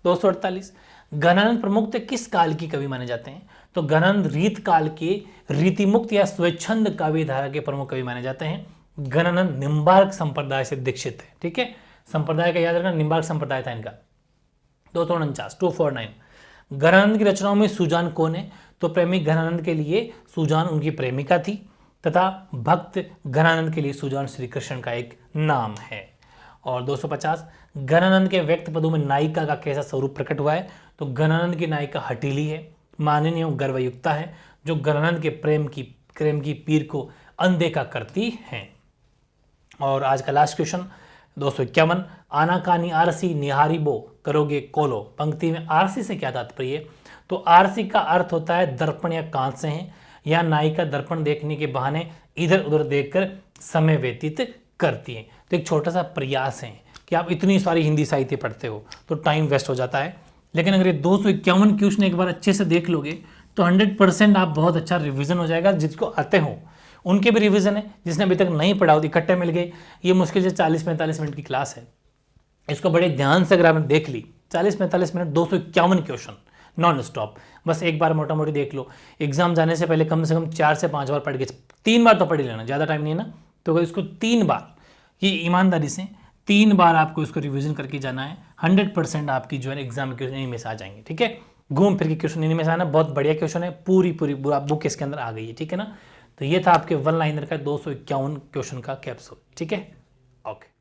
248 घनानंद प्रमुख किस काल की कवि माने जाते हैं, तो घनानंद रीत काल के रीतिमुक्त या स्वच्छंद काव्य धारा के प्रमुख कवि माने जाते हैं। घनानंद निम्बार्क संप्रदाय से दीक्षित है, ठीक है, संप्रदाय का याद रखना, निम्बार्क संप्रदाय था इनका। 249 घनानंद की रचनाओं में सुजान कौन है, तो प्रेमी घनानंद के लिए सुजान उनकी प्रेमिका थी तथा भक्त घनानंद के लिए सुजान श्री कृष्ण का एक नाम है। और 250 घनानंद के व्यक्त पदों में नायिका का कैसा स्वरूप प्रकट हुआ है, तो घनानंद की नायिका हठीली है, माननीय और गर्वयुक्ता है, जो घनानंद के प्रेम की पीर को अनदेखा करती हैं। और आज का लास्ट क्वेश्चन 251 आनाकानी आरसी निहारिबो करोगे कोलो, पंक्ति में आरसी से क्या तात्पर्य, तो आरसी का अर्थ होता है दर्पण या कांच से है, या नायिका दर्पण देखने के बहाने इधर उधर देखकर समय व्यतीत करती है। तो एक छोटा सा प्रयास है कि आप इतनी सारी हिंदी साहित्य पढ़ते हो तो टाइम वेस्ट हो जाता है, लेकिन अगर ये 251 क्वेश्चन एक बार अच्छे से देख लोगे तो 100% आप बहुत अच्छा रिवीजन हो जाएगा। जिसको आते हो उनके भी रिवीजन है, जिसने अभी तक नहीं पढ़ा हो इकट्ठे मिल गए। ये मुश्किल से 40-45 मिनट की क्लास है, इसको बड़े ध्यान से अगर आपने देख ली 40-45 मिनट 251 क्वेश्चन नॉन स्टॉप, बस एक बार मोटा मोटी देख लो। एग्जाम जाने से पहले कम से कम 4 से 5 बार पढ़ के, 3 बार तो पढ़ ही लेना, ज़्यादा टाइम नहीं है ना, तो अगर इसको 3 बार, ये ईमानदारी से 3 बार आपको इसको रिवीजन करके जाना है, 100% आपकी जो है एग्जाम के क्वेश्चन इन्हीं में से आ जाएंगे, ठीक है। घूम फिर के क्वेश्चन इन्हीं में से आना, बहुत बढ़िया क्वेश्चन है, पूरी बुक इसके अंदर आ गई है, ठीक है ना। तो ये था आपके वन लाइनर का 251 क्वेश्चन का कैप्सूल, ठीक है, ओके।